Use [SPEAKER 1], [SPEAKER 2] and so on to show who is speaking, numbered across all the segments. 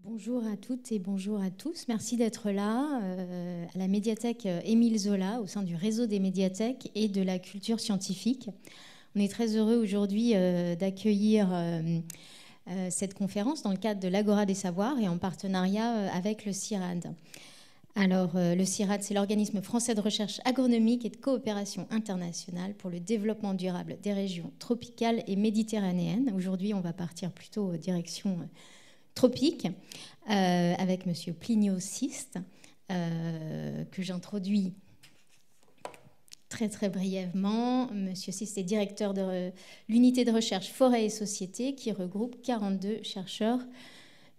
[SPEAKER 1] Bonjour à toutes et bonjour à tous. Merci d'être là à la médiathèque Émile Zola au sein du réseau des médiathèques et de la culture scientifique. On est très heureux aujourd'hui d'accueillir cette conférence dans le cadre de l'Agora des Savoirs et en partenariat avec le CIRAD. Alors, le CIRAD, c'est l'organisme français de recherche agronomique et de coopération internationale pour le développement durable des régions tropicales et méditerranéennes. Aujourd'hui, on va partir plutôt direction tropique avec Monsieur Plinio Ciste, que j'introduis très très brièvement. Monsieur Ciste est directeur de l'unité de recherche forêt et société qui regroupe 42 chercheurs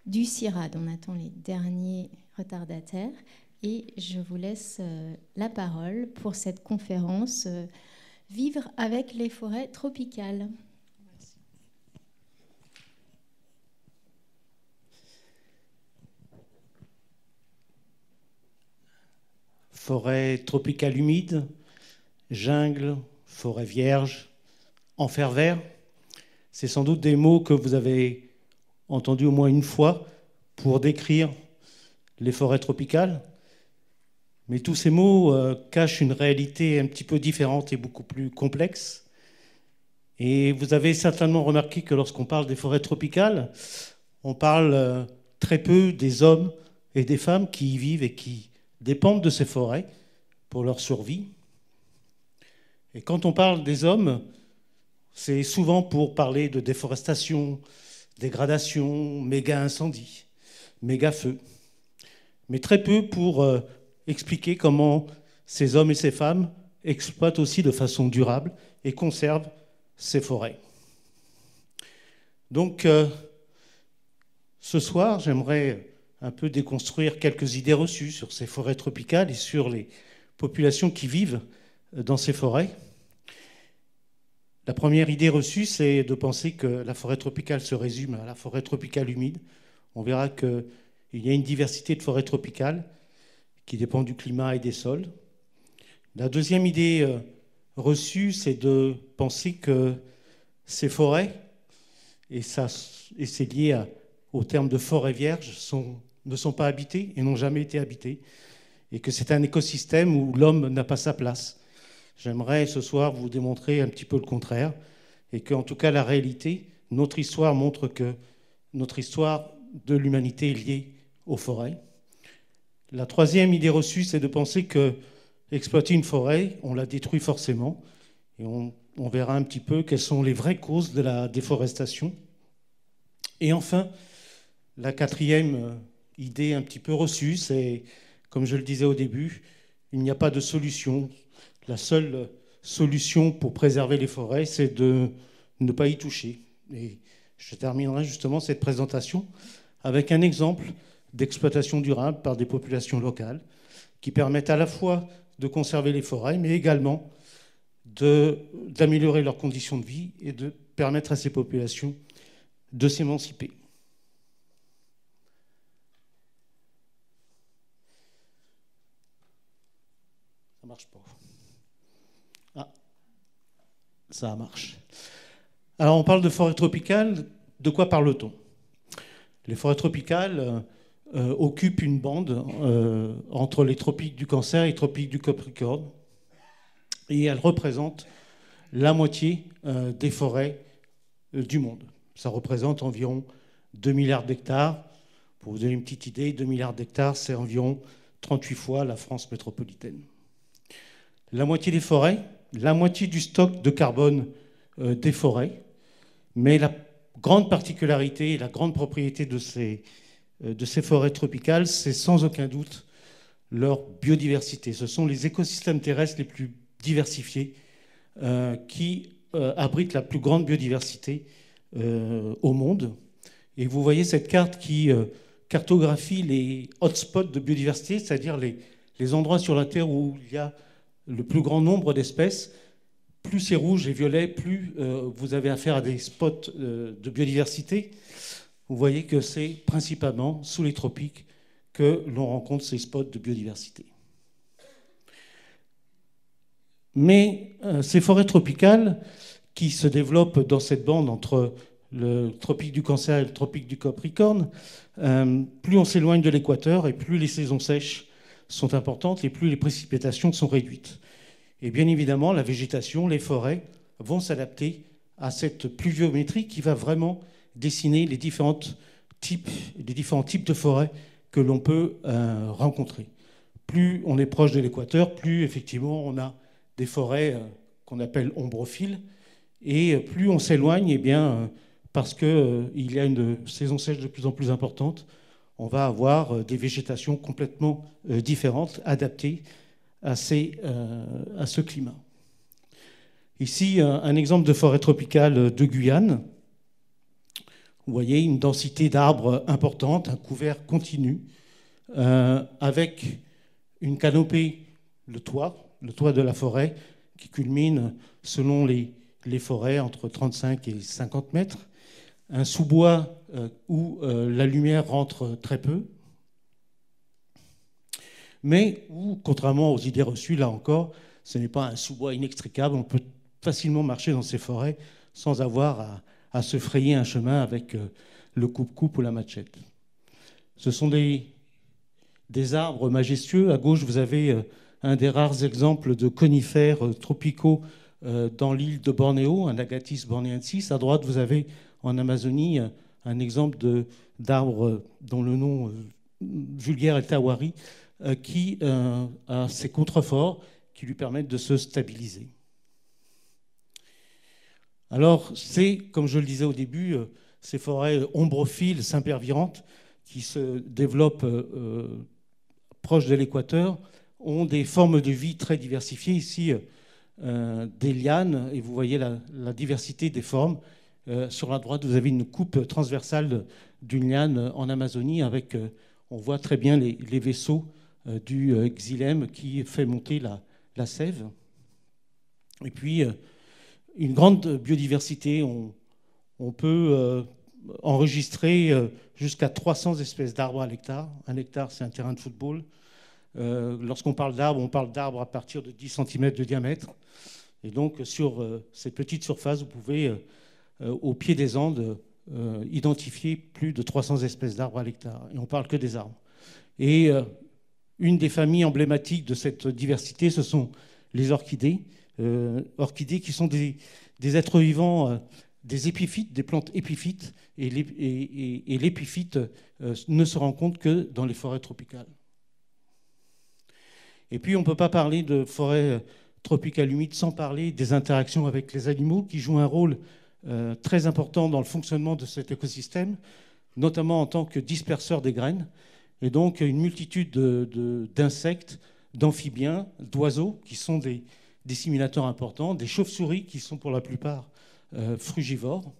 [SPEAKER 1] du CIRAD. On attend les derniers retardataires et je vous laisse la parole pour cette conférence Vivre avec les forêts tropicales.
[SPEAKER 2] Forêt tropicale humide, jungle, forêt vierge, enfer vert. C'est sans doute des mots que vous avez entendus au moins une fois pour décrire les forêts tropicales. Mais tous ces mots cachent une réalité un petit peu différente et beaucoup plus complexe. Et vous avez certainement remarqué que lorsqu'on parle des forêts tropicales, on parle très peu des hommes et des femmes qui y vivent et qui dépendent de ces forêts pour leur survie. Et quand on parle des hommes, c'est souvent pour parler de déforestation, dégradation, méga-incendies, méga-feux. Mais très peu pour expliquer comment ces hommes et ces femmes exploitent aussi de façon durable et conservent ces forêts. Donc, ce soir, j'aimerais un peu déconstruire quelques idées reçues sur ces forêts tropicales et sur les populations qui vivent dans ces forêts. La première idée reçue, c'est de penser que la forêt tropicale se résume à la forêt tropicale humide. On verra qu'il y a une diversité de forêts tropicales qui dépend du climat et des sols. La deuxième idée reçue, c'est de penser que ces forêts, et c'est lié au terme de forêt vierge, ne sont pas habitées et n'ont jamais été habitées, et que c'est un écosystème où l'homme n'a pas sa place. J'aimerais ce soir vous démontrer un petit peu le contraire, et qu'en tout cas la réalité, notre histoire montre que notre histoire de l'humanité est liée aux forêts. La troisième idée reçue, c'est de penser que exploiter une forêt, on la détruit forcément, et on verra un petit peu quelles sont les vraies causes de la déforestation. Et enfin, la quatrième idée un petit peu reçue, c'est, comme je le disais au début, il n'y a pas de solution. La seule solution pour préserver les forêts, c'est de ne pas y toucher. Et je terminerai justement cette présentation avec un exemple d'exploitation durable par des populations locales qui permettent à la fois de conserver les forêts, mais également d'améliorer leurs conditions de vie et de permettre à ces populations de s'émanciper. Ça marche pas. Ah, ça marche. Alors, on parle de forêt tropicale. De quoi parle-t-on? Les forêts tropicales occupent une bande entre les tropiques du Cancer et les tropiques du Capricorne. Et elles représentent la moitié des forêts du monde. Ça représente environ 2 milliards d'hectares. Pour vous donner une petite idée, 2 milliards d'hectares, c'est environ 38 fois la France métropolitaine. La moitié des forêts, la moitié du stock de carbone des forêts, mais la grande particularité et la grande propriété de ces forêts tropicales, c'est sans aucun doute leur biodiversité. Ce sont les écosystèmes terrestres les plus diversifiés qui abritent la plus grande biodiversité au monde. Et vous voyez cette carte qui cartographie les hotspots de biodiversité, c'est-à-dire les endroits sur la Terre où il y a le plus grand nombre d'espèces. Plus c'est rouge et violet, plus vous avez affaire à des spots de biodiversité. Vous voyez que c'est principalement sous les tropiques que l'on rencontre ces spots de biodiversité. Mais ces forêts tropicales qui se développent dans cette bande entre le tropique du Cancer et le tropique du Capricorne, plus on s'éloigne de l'équateur et plus les saisons sèches sont importantes et plus les précipitations sont réduites. Et bien évidemment, la végétation, les forêts vont s'adapter à cette pluviométrie qui va vraiment dessiner les différents types de forêts que l'on peut rencontrer. Plus on est proche de l'équateur, plus effectivement on a des forêts qu'on appelle ombrophiles, et plus on s'éloigne, eh bien, parce qu'il y a une saison sèche de plus en plus importante, on va avoir des végétations complètement différentes, adaptées à ce climat. Ici, un exemple de forêt tropicale de Guyane. Vous voyez une densité d'arbres importante, un couvert continu, avec une canopée, le toit de la forêt, qui culmine, selon les forêts, entre 35 et 50 mètres. Un sous-bois où la lumière rentre très peu, mais où, contrairement aux idées reçues, là encore, ce n'est pas un sous-bois inextricable. On peut facilement marcher dans ces forêts sans avoir à se frayer un chemin avec le coupe-coupe ou la machette. Ce sont des arbres majestueux. À gauche, vous avez un des rares exemples de conifères tropicaux dans l'île de Bornéo, un Agathis bornéensis. À droite, vous avez en Amazonie un exemple d'arbre dont le nom vulgaire est tawari, qui a ses contreforts qui lui permettent de se stabiliser. Alors, c'est, comme je le disais au début, ces forêts ombrophiles, s'impervirantes, qui se développent proches de l'équateur, ont des formes de vie très diversifiées. Ici, des lianes, et vous voyez la diversité des formes. Sur la droite, vous avez une coupe transversale d'une liane en Amazonie, avec, on voit très bien les vaisseaux du xylème qui fait monter la sève. Et puis, une grande biodiversité. On peut enregistrer jusqu'à 300 espèces d'arbres à l'hectare. Un hectare, c'est un terrain de football. Lorsqu'on parle d'arbres, on parle d'arbres à partir de 10 cm de diamètre. Et donc, sur cette petite surface, vous pouvez, au pied des Andes, identifier plus de 300 espèces d'arbres à l'hectare. Et on ne parle que des arbres. Et une des familles emblématiques de cette diversité, ce sont les orchidées. Orchidées qui sont des êtres vivants, des épiphytes, des plantes épiphytes. Et l'épiphyte ne se rencontre que dans les forêts tropicales. Et puis, on ne peut pas parler de forêt tropicale humide sans parler des interactions avec les animaux qui jouent un rôle très important dans le fonctionnement de cet écosystème, notamment en tant que disperseurs des graines. Et donc, une multitude d'insectes, d'amphibiens, d'oiseaux qui sont des disséminateurs importants, des chauves-souris qui sont pour la plupart frugivores,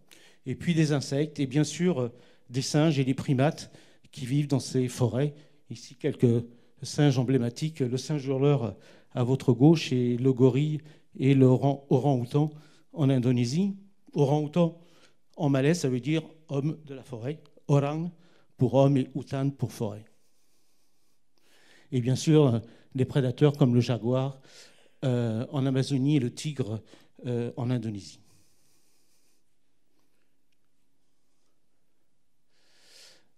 [SPEAKER 2] et puis des insectes, et bien sûr des singes et des primates qui vivent dans ces forêts. Ici, quelques singes emblématiques, le singe hurleur à votre gauche et le gorille et le orang-outan en Indonésie. Orang-outan en malais, ça veut dire homme de la forêt, orang pour homme et outan pour forêt. Et bien sûr, des prédateurs comme le jaguar en Amazonie et le tigre en Indonésie.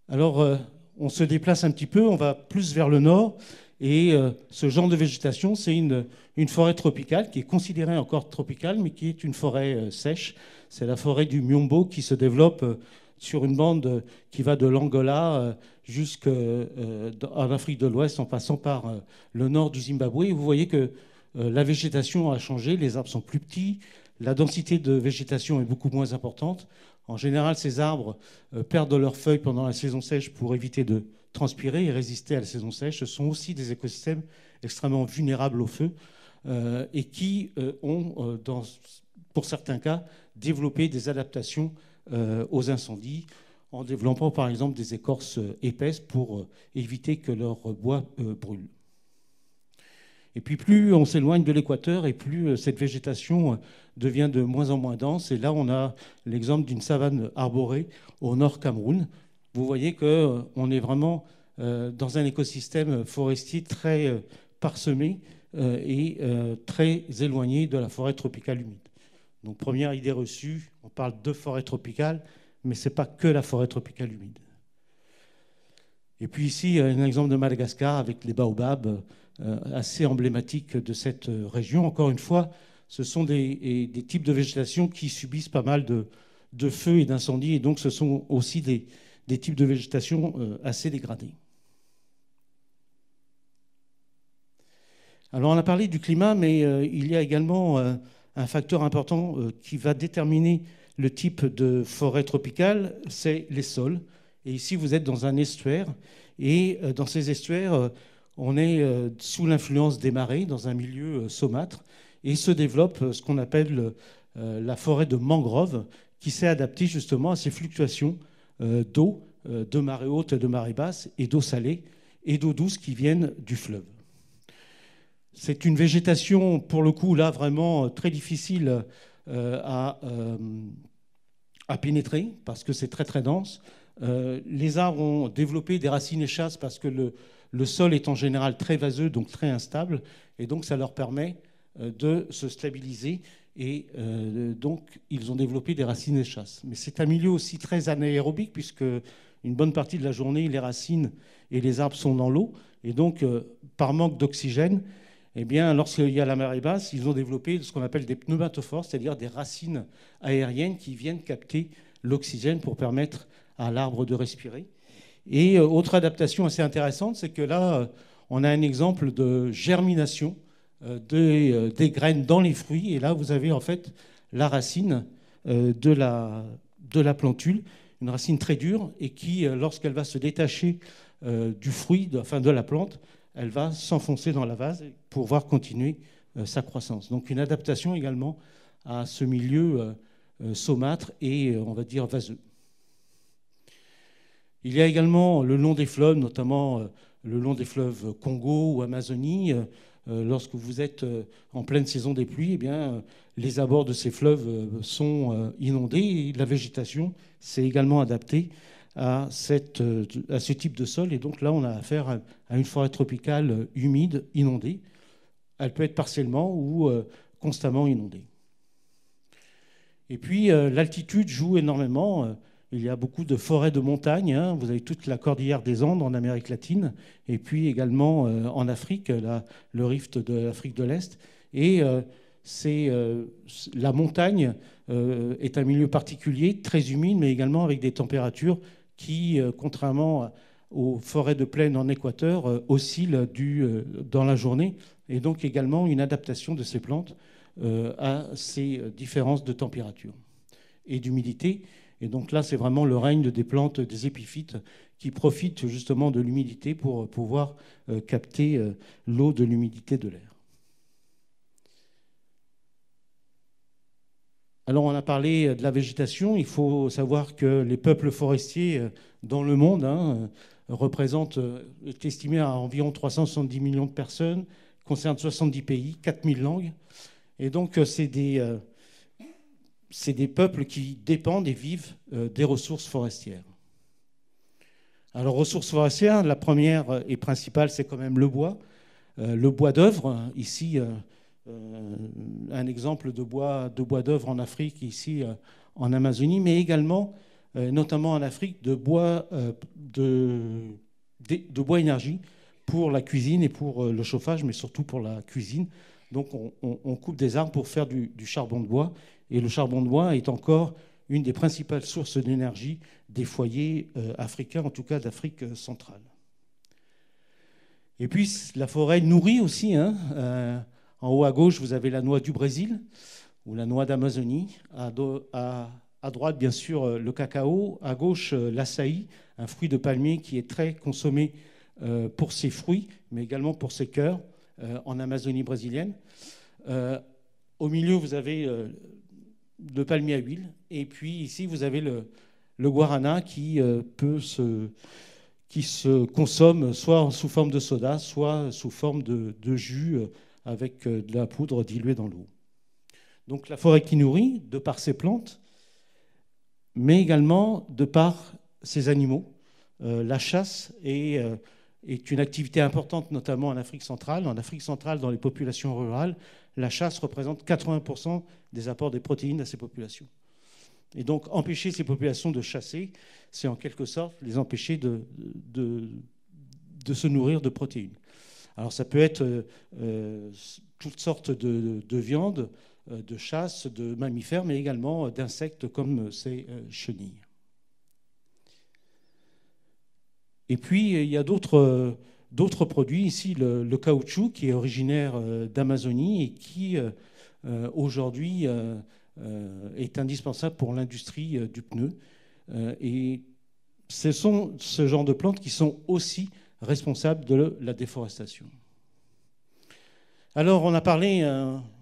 [SPEAKER 2] Alors, on se déplace un petit peu, on va plus vers le nord, et ce genre de végétation, c'est une forêt tropicale qui est considérée encore tropicale, mais qui est une forêt sèche. C'est la forêt du Miombo qui se développe sur une bande qui va de l'Angola jusqu'en Afrique de l'Ouest, en passant par le nord du Zimbabwe. Et vous voyez que la végétation a changé, les arbres sont plus petits, la densité de végétation est beaucoup moins importante. En général, ces arbres perdent leurs feuilles pendant la saison sèche pour éviter de transpirer et résister à la saison sèche. Ce sont aussi des écosystèmes extrêmement vulnérables au feu et qui ont, pour certains cas, développé des adaptations aux incendies en développant par exemple des écorces épaisses pour éviter que leur bois brûle. Et puis plus on s'éloigne de l'équateur et plus cette végétation devient de moins en moins dense. Et là, on a l'exemple d'une savane arborée au nord Cameroun. Vous voyez qu'on est vraiment dans un écosystème forestier très parsemé et très éloigné de la forêt tropicale humide. Donc première idée reçue, on parle de forêt tropicale, mais ce n'est pas que la forêt tropicale humide. Et puis ici, un exemple de Madagascar avec les baobabs, assez emblématique de cette région. Encore une fois, ce sont des types de végétation qui subissent pas mal de feux et d'incendies, et donc ce sont aussi des types de végétation assez dégradés. Alors on a parlé du climat, mais il y a également un facteur important qui va déterminer le type de forêt tropicale, c'est les sols. Et ici, vous êtes dans un estuaire, et dans ces estuaires, on est sous l'influence des marées, dans un milieu saumâtre, et se développe ce qu'on appelle la forêt de mangrove, qui s'est adaptée justement à ces fluctuations d'eau, de marée haute et de marée basse, et d'eau salée, et d'eau douce qui viennent du fleuve. C'est une végétation, pour le coup, là, vraiment très difficile à pénétrer, parce que c'est très, très dense. Les arbres ont développé des racines échasses parce que le sol est en général très vaseux, donc très instable, et donc ça leur permet de se stabiliser, et donc ils ont développé des racines échasses. Mais c'est un milieu aussi très anaérobique, puisque une bonne partie de la journée, les racines et les arbres sont dans l'eau, et donc par manque d'oxygène, eh bien, lorsqu'il y a la marée basse, ils ont développé ce qu'on appelle des pneumatophores, c'est-à-dire des racines aériennes qui viennent capter l'oxygène pour permettre à l'arbre de respirer. Et autre adaptation assez intéressante, c'est que là, on a un exemple de germination des graines dans les fruits. Et là, vous avez en fait la racine de la plantule, une racine très dure, et qui, lorsqu'elle va se détacher du fruit, enfin de la plante, elle va s'enfoncer dans la vase pour pouvoir continuer sa croissance. Donc une adaptation également à ce milieu saumâtre et, on va dire, vaseux. Il y a également le long des fleuves, notamment le long des fleuves Congo ou Amazonie. Lorsque vous êtes en pleine saison des pluies, eh bien, les abords de ces fleuves sont inondés, et la végétation s'est également adaptée à ce type de sol. Et donc là, on a affaire à une forêt tropicale humide, inondée. Elle peut être partiellement ou constamment inondée. Et puis, l'altitude joue énormément. Il y a beaucoup de forêts de montagne. Hein. Vous avez toute la cordillère des Andes en Amérique latine, et puis également en Afrique, le rift de l'Afrique de l'Est. Et la montagne est un milieu particulier, très humide, mais également avec des températures qui, contrairement aux forêts de plaine en Équateur, oscillent dans la journée, et donc également une adaptation de ces plantes à ces différences de température et d'humidité. Et donc là, c'est vraiment le règne des plantes, des épiphytes, qui profitent justement de l'humidité pour pouvoir capter l'eau de l'humidité de l'air. Alors, on a parlé de la végétation. Il faut savoir que les peuples forestiers dans le monde représentent, est estimé à environ 370 millions de personnes, concernent 70 pays, 4000 langues. Et donc, c'est des peuples qui dépendent et vivent des ressources forestières. Alors, ressources forestières, la première et principale, c'est quand même le bois d'œuvre. Ici, un exemple de bois d'œuvre en Afrique, ici en Amazonie, mais également, notamment en Afrique, de bois énergie pour la cuisine et pour le chauffage, mais surtout pour la cuisine. Donc on coupe des arbres pour faire du charbon de bois, et le charbon de bois est encore une des principales sources d'énergie des foyers africains, en tout cas d'Afrique centrale. Et puis la forêt nourrit aussi, en haut à gauche, vous avez la noix du Brésil ou la noix d'Amazonie. À droite, bien sûr, le cacao. À gauche, l'açaï, un fruit de palmier qui est très consommé pour ses fruits, mais également pour ses cœurs en Amazonie brésilienne. Au milieu, vous avez le palmier à huile. Et puis ici, vous avez le guarana qui se consomme soit sous forme de soda, soit sous forme de jus avec de la poudre diluée dans l'eau. Donc la forêt qui nourrit, de par ses plantes, mais également de par ses animaux. La chasse est une activité importante, notamment en Afrique centrale. En Afrique centrale, dans les populations rurales, la chasse représente 80% des apports des protéines à ces populations. Et donc, empêcher ces populations de chasser, c'est en quelque sorte les empêcher de se nourrir de protéines. Alors, ça peut être toutes sortes de viandes, de chasse, de mammifères, mais également d'insectes comme ces chenilles. Et puis, il y a d'autres produits. Ici, le caoutchouc, qui est originaire d'Amazonie et qui, aujourd'hui, est indispensable pour l'industrie du pneu. Et ce sont ce genre de plantes qui sont aussi responsables de la déforestation. Alors, on a parlé,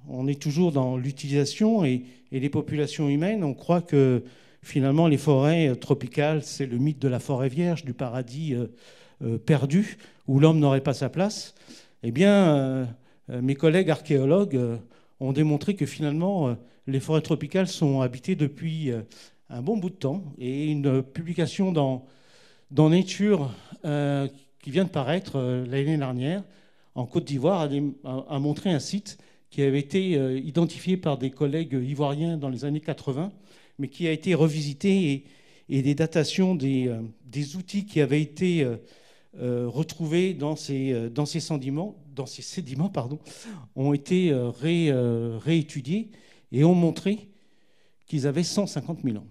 [SPEAKER 2] on est toujours dans l'utilisation et les populations humaines. On croit que finalement, les forêts tropicales, c'est le mythe de la forêt vierge, du paradis perdu, où l'homme n'aurait pas sa place. Eh bien, mes collègues archéologues ont démontré que finalement, les forêts tropicales sont habitées depuis un bon bout de temps. Et une publication dans Nature qui vient de paraître l'année dernière, en Côte d'Ivoire, a montré un site qui avait été identifié par des collègues ivoiriens dans les années 80, mais qui a été revisité et des datations des outils qui avaient été retrouvés dans ces sédiments ont été réétudiés et ont montré qu'ils avaient 150 000 ans.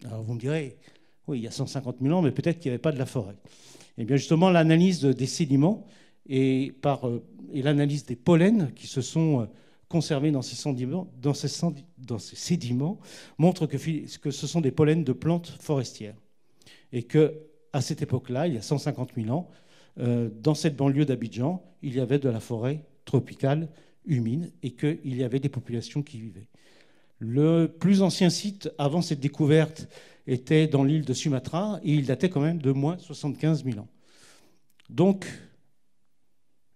[SPEAKER 2] Alors vous me direz, oui, il y a 150 000 ans, mais peut-être qu'il n'y avait pas de la forêt. Et bien justement, l'analyse des sédiments et l'analyse des pollens qui se sont conservés dans ces sédiments montrent que ce sont des pollens de plantes forestières. Et qu'à cette époque-là, il y a 150 000 ans, dans cette banlieue d'Abidjan, il y avait de la forêt tropicale humide et qu'il y avait des populations qui vivaient. Le plus ancien site avant cette découverte était dans l'île de Sumatra et il datait quand même de moins 75 000 ans. Donc,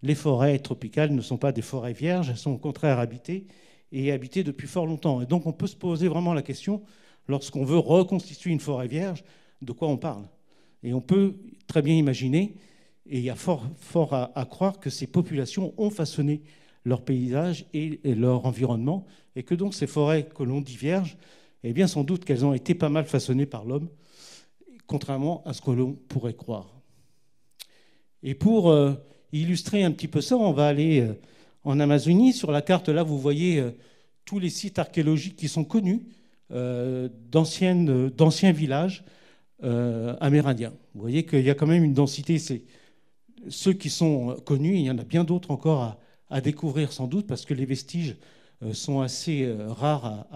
[SPEAKER 2] les forêts tropicales ne sont pas des forêts vierges, elles sont au contraire habitées et habitées depuis fort longtemps. Et donc, on peut se poser vraiment la question, lorsqu'on veut reconstituer une forêt vierge, de quoi on parle. Et on peut très bien imaginer, et il y a fort à croire que ces populations ont façonné leur paysage et leur environnement, et que donc ces forêts que l'on dit vierges, eh bien sans doute qu'elles ont été pas mal façonnées par l'homme, contrairement à ce que l'on pourrait croire. Et pour illustrer un petit peu ça, on va aller en Amazonie. Sur la carte, là, vous voyez tous les sites archéologiques qui sont connus d'anciens villages amérindiens. Vous voyez qu'il y a quand même une densité. C'est ceux qui sont connus, il y en a bien d'autres encore à découvrir sans doute, parce que les vestiges sont assez rares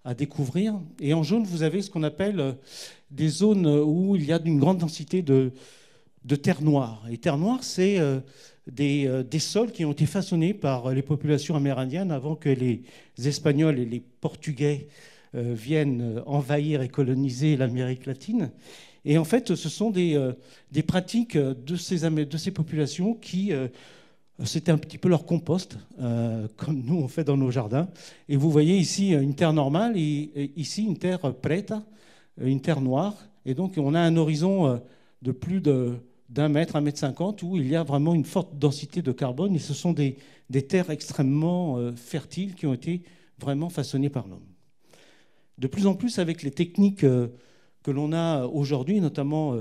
[SPEAKER 2] à découvrir. Et en jaune, vous avez ce qu'on appelle des zones où il y a une grande densité de terre noire. Et terre noire, c'est des sols qui ont été façonnés par les populations amérindiennes avant que les Espagnols et les Portugais viennent envahir et coloniser l'Amérique latine. Et en fait, ce sont des pratiques de ces populations qui... C'était un petit peu leur compost, comme nous on fait dans nos jardins. Et vous voyez ici une terre normale et ici une terre preta, une terre noire. Et donc on a un horizon de plus d'1 mètre, 1,50 m, où il y a vraiment une forte densité de carbone. Et ce sont des terres extrêmement fertiles qui ont été vraiment façonnées par l'homme. De plus en plus, avec les techniques que l'on a aujourd'hui, notamment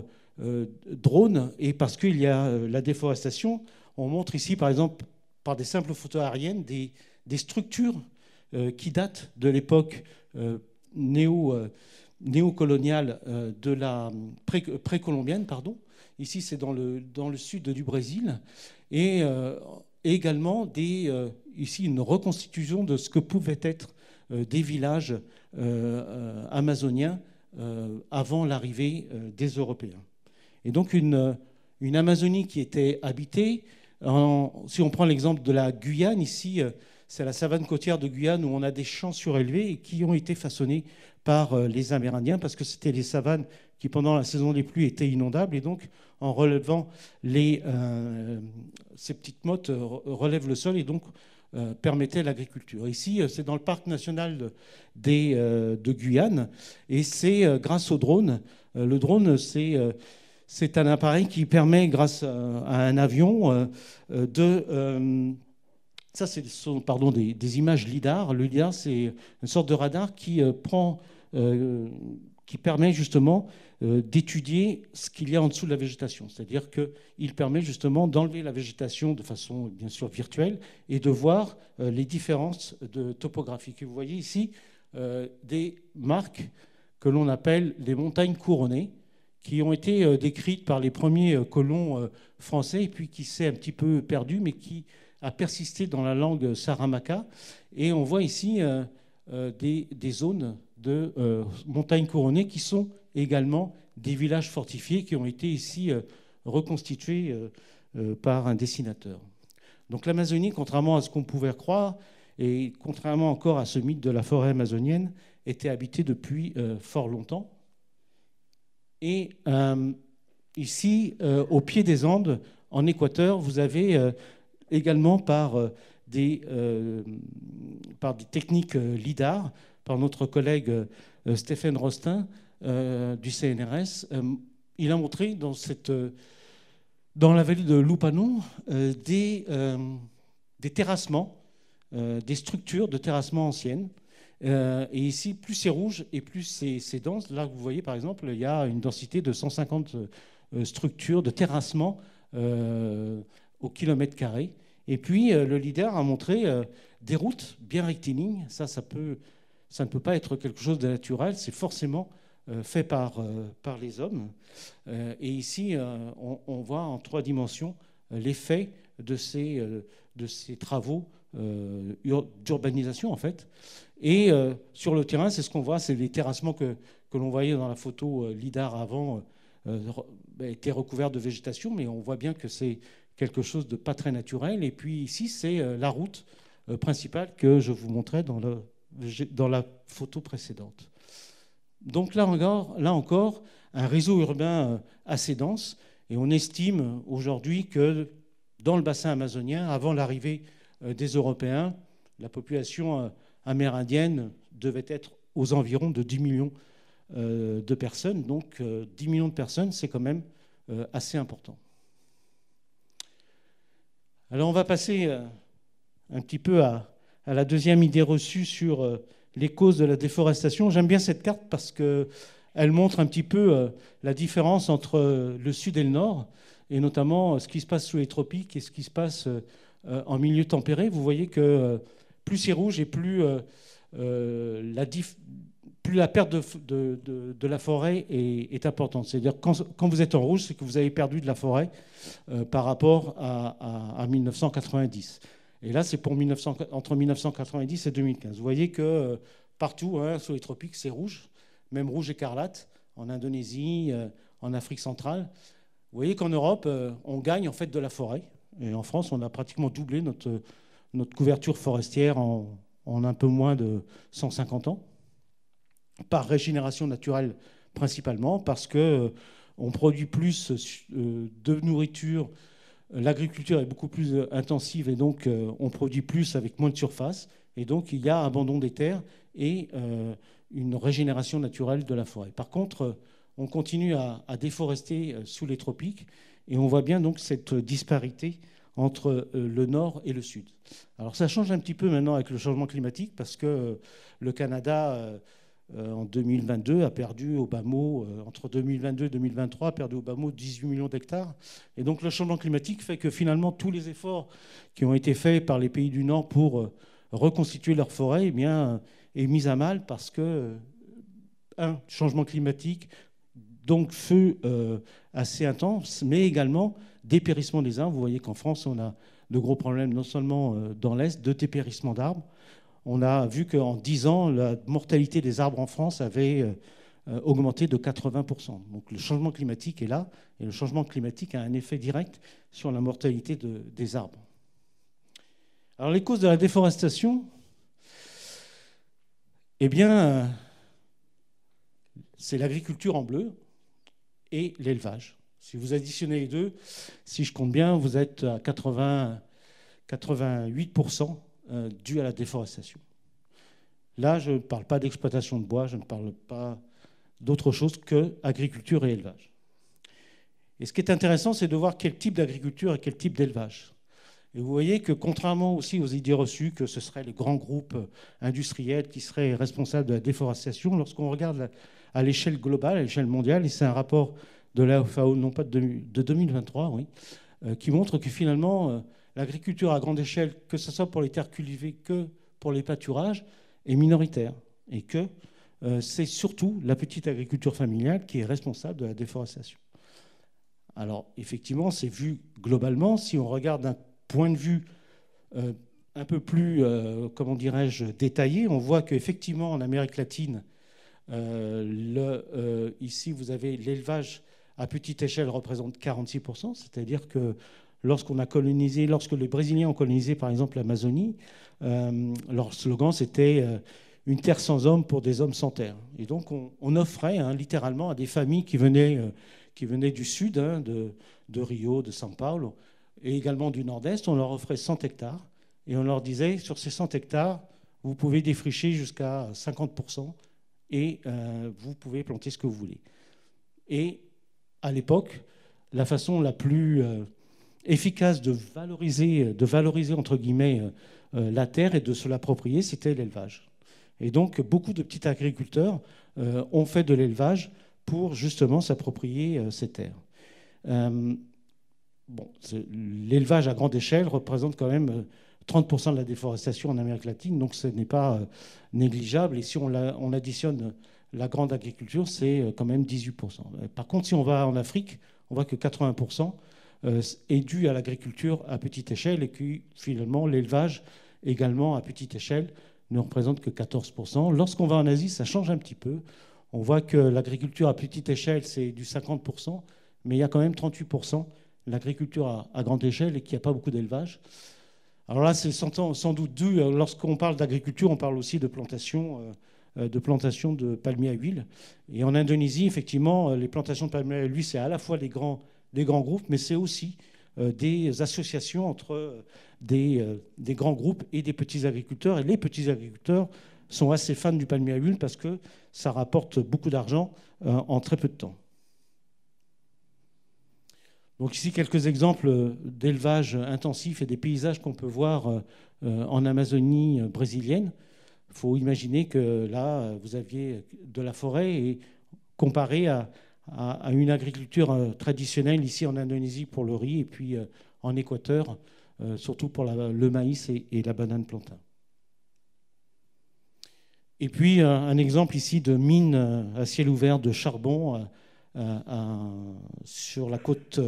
[SPEAKER 2] drones, et parce qu'il y a la déforestation, on montre ici, par exemple, par des simples photos aériennes, des structures qui datent de l'époque néocoloniale de la précolombienne, pardon. Ici, c'est dans le sud du Brésil. Et également, ici, une reconstitution de ce que pouvaient être des villages amazoniens avant l'arrivée des Européens. Et donc, une Amazonie qui était habitée. Si on prend l'exemple de la Guyane, ici, c'est la savane côtière de Guyane où on a des champs surélevés et qui ont été façonnés par les Amérindiens parce que c'était les savanes qui, pendant la saison des pluies, étaient inondables. Et donc, en relevant ces petites mottes relèvent le sol et donc permettaient l'agriculture. Ici, c'est dans le parc national de Guyane et c'est grâce au drone. Le drone, c'est un appareil qui permet, grâce à un avion, ça, ce sont des images LIDAR. Le LIDAR, c'est une sorte de radar qui prend qui permet justement d'étudier ce qu'il y a en dessous de la végétation. C'est-à-dire qu'il permet justement d'enlever la végétation de façon bien sûr virtuelle et de voir les différences topographiques. Et vous voyez ici des marques que l'on appelle les montagnes couronnées, qui ont été décrites par les premiers colons français et puis qui s'est un petit peu perdu, mais qui a persisté dans la langue saramaka. Et on voit ici des zones de montagnes couronnées qui sont également des villages fortifiés qui ont été ici reconstitués par un dessinateur. Donc l'Amazonie, contrairement à ce qu'on pouvait croire, et contrairement encore à ce mythe de la forêt amazonienne, était habitée depuis fort longtemps. Et ici, au pied des Andes, en Équateur, vous avez également par des techniques LIDAR, par notre collègue Stéphane Rostin du CNRS, il a montré dans la vallée de Lupano des terrassements, des structures de terrassement anciennes. Et ici, plus c'est rouge et plus c'est dense. Là, vous voyez, par exemple, il y a une densité de 150 structures de terrassement au kilomètre carré. Et puis, le leader a montré des routes bien rectilignes. Ça ne peut pas être quelque chose de naturel. C'est forcément fait par les hommes. Et ici, on voit en 3 dimensions l'effet de ces travaux d'urbanisation, en fait. Et sur le terrain, c'est ce qu'on voit, c'est les terrassements que l'on voyait dans la photo LIDAR avant, étaient recouverts de végétation, mais on voit bien que c'est quelque chose de pas très naturel. Et puis ici, c'est la route principale que je vous montrais dans la photo précédente. Donc là encore, un réseau urbain assez dense. Et on estime aujourd'hui que dans le bassin amazonien, avant l'arrivée des Européens, la population amérindienne devait être aux environs de 10 millions de personnes. Donc 10 millions de personnes, c'est quand même assez important. Alors on va passer un petit peu à la deuxième idée reçue sur les causes de la déforestation. J'aime bien cette carte parce qu'elle montre un petit peu la différence entre le sud et le nord, et notamment ce qui se passe sous les tropiques et ce qui se passe en milieu tempéré. Vous voyez que plus c'est rouge et plus la perte de la forêt est importante. C'est-à-dire quand vous êtes en rouge, c'est que vous avez perdu de la forêt par rapport à 1990. Et là, c'est pour entre 1990 et 2015. Vous voyez que partout, sous les tropiques, c'est rouge, même rouge écarlate, en Indonésie, en Afrique centrale. Vous voyez qu'en Europe, on gagne en fait de la forêt. Et en France, on a pratiquement doublé notre couverture forestière en un peu moins de 150 ans, par régénération naturelle principalement, parce qu'on produit plus de nourriture, l'agriculture est beaucoup plus intensive et donc on produit plus avec moins de surface, et donc il y a abandon des terres et une régénération naturelle de la forêt. Par contre, on continue à déforester sous les tropiques, et on voit bien donc cette disparité entre le nord et le sud. Alors ça change un petit peu maintenant avec le changement climatique, parce que le Canada, en 2022, a perdu au bas mot, entre 2022 et 2023, a perdu au bas mot 18 millions d'hectares. Et donc le changement climatique fait que finalement tous les efforts qui ont été faits par les pays du Nord pour reconstituer leur forêt, eh bien, est mis à mal parce que, changement climatique, donc feu assez intense, mais également dépérissement des arbres. Vous voyez qu'en France, on a de gros problèmes, non seulement dans l'Est, de dépérissement d'arbres. On a vu qu'en 10 ans, la mortalité des arbres en France avait augmenté de 80%. Donc le changement climatique est là, et le changement climatique a un effet direct sur la mortalité des arbres. Alors les causes de la déforestation, eh bien, c'est l'agriculture en bleu et l'élevage. Si vous additionnez les deux, si je compte bien, vous êtes à 88% dû à la déforestation. Là, je ne parle pas d'exploitation de bois, je ne parle pas d'autre chose que agriculture et élevage. Et ce qui est intéressant, c'est de voir quel type d'agriculture et quel type d'élevage. Et vous voyez que contrairement aussi aux idées reçues que ce seraient les grands groupes industriels qui seraient responsables de la déforestation, lorsqu'on regarde à l'échelle globale, à l'échelle mondiale, et c'est un rapport de la FAO, non pas de 2023, oui, qui montre que finalement, l'agriculture à grande échelle, que ce soit pour les terres cultivées que pour les pâturages, est minoritaire. Et que c'est surtout la petite agriculture familiale qui est responsable de la déforestation. Alors, effectivement, c'est vu globalement. Si on regarde d'un point de vue un peu plus, comment dirais-je, détaillé, on voit qu'effectivement, en Amérique latine, ici, vous avez l'élevage à petite échelle représente 46%, c'est-à-dire que lorsque les Brésiliens ont colonisé, par exemple, l'Amazonie, leur slogan, c'était une terre sans hommes pour des hommes sans terre. Et donc, on offrait littéralement à des familles qui venaient du sud, de Rio, de São Paulo, et également du nord-est, on leur offrait 100 hectares. Et on leur disait, sur ces 100 hectares, vous pouvez défricher jusqu'à 50% et vous pouvez planter ce que vous voulez. Et à l'époque, la façon la plus efficace de valoriser entre guillemets, la terre et de se l'approprier, c'était l'élevage. Et donc, beaucoup de petits agriculteurs ont fait de l'élevage pour justement s'approprier ces terres. L'élevage à grande échelle représente quand même 30% de la déforestation en Amérique latine, donc ce n'est pas négligeable. Et si on additionne la grande agriculture, c'est quand même 18%. Par contre, si on va en Afrique, on voit que 80% est dû à l'agriculture à petite échelle et que finalement l'élevage également à petite échelle ne représente que 14%. Lorsqu'on va en Asie, ça change un petit peu. On voit que l'agriculture à petite échelle, c'est du 50%, mais il y a quand même 38% l'agriculture à grande échelle et qu'il n'y a pas beaucoup d'élevage. Alors là, c'est sans doute dû, lorsqu'on parle d'agriculture, on parle aussi de plantation de palmiers à huile. Et en Indonésie, effectivement, les plantations de palmiers à huile, c'est à la fois des grands groupes, mais c'est aussi des associations entre des grands groupes et des petits agriculteurs. Et les petits agriculteurs sont assez fans du palmier à huile parce que ça rapporte beaucoup d'argent en très peu de temps. Donc ici, quelques exemples d'élevage intensif et des paysages qu'on peut voir en Amazonie brésilienne. Il faut imaginer que là, vous aviez de la forêt et comparé à une agriculture traditionnelle ici en Indonésie pour le riz et puis en Équateur, surtout pour le maïs et la banane plantain. Et puis un exemple ici de mine à ciel ouvert de charbon sur la côte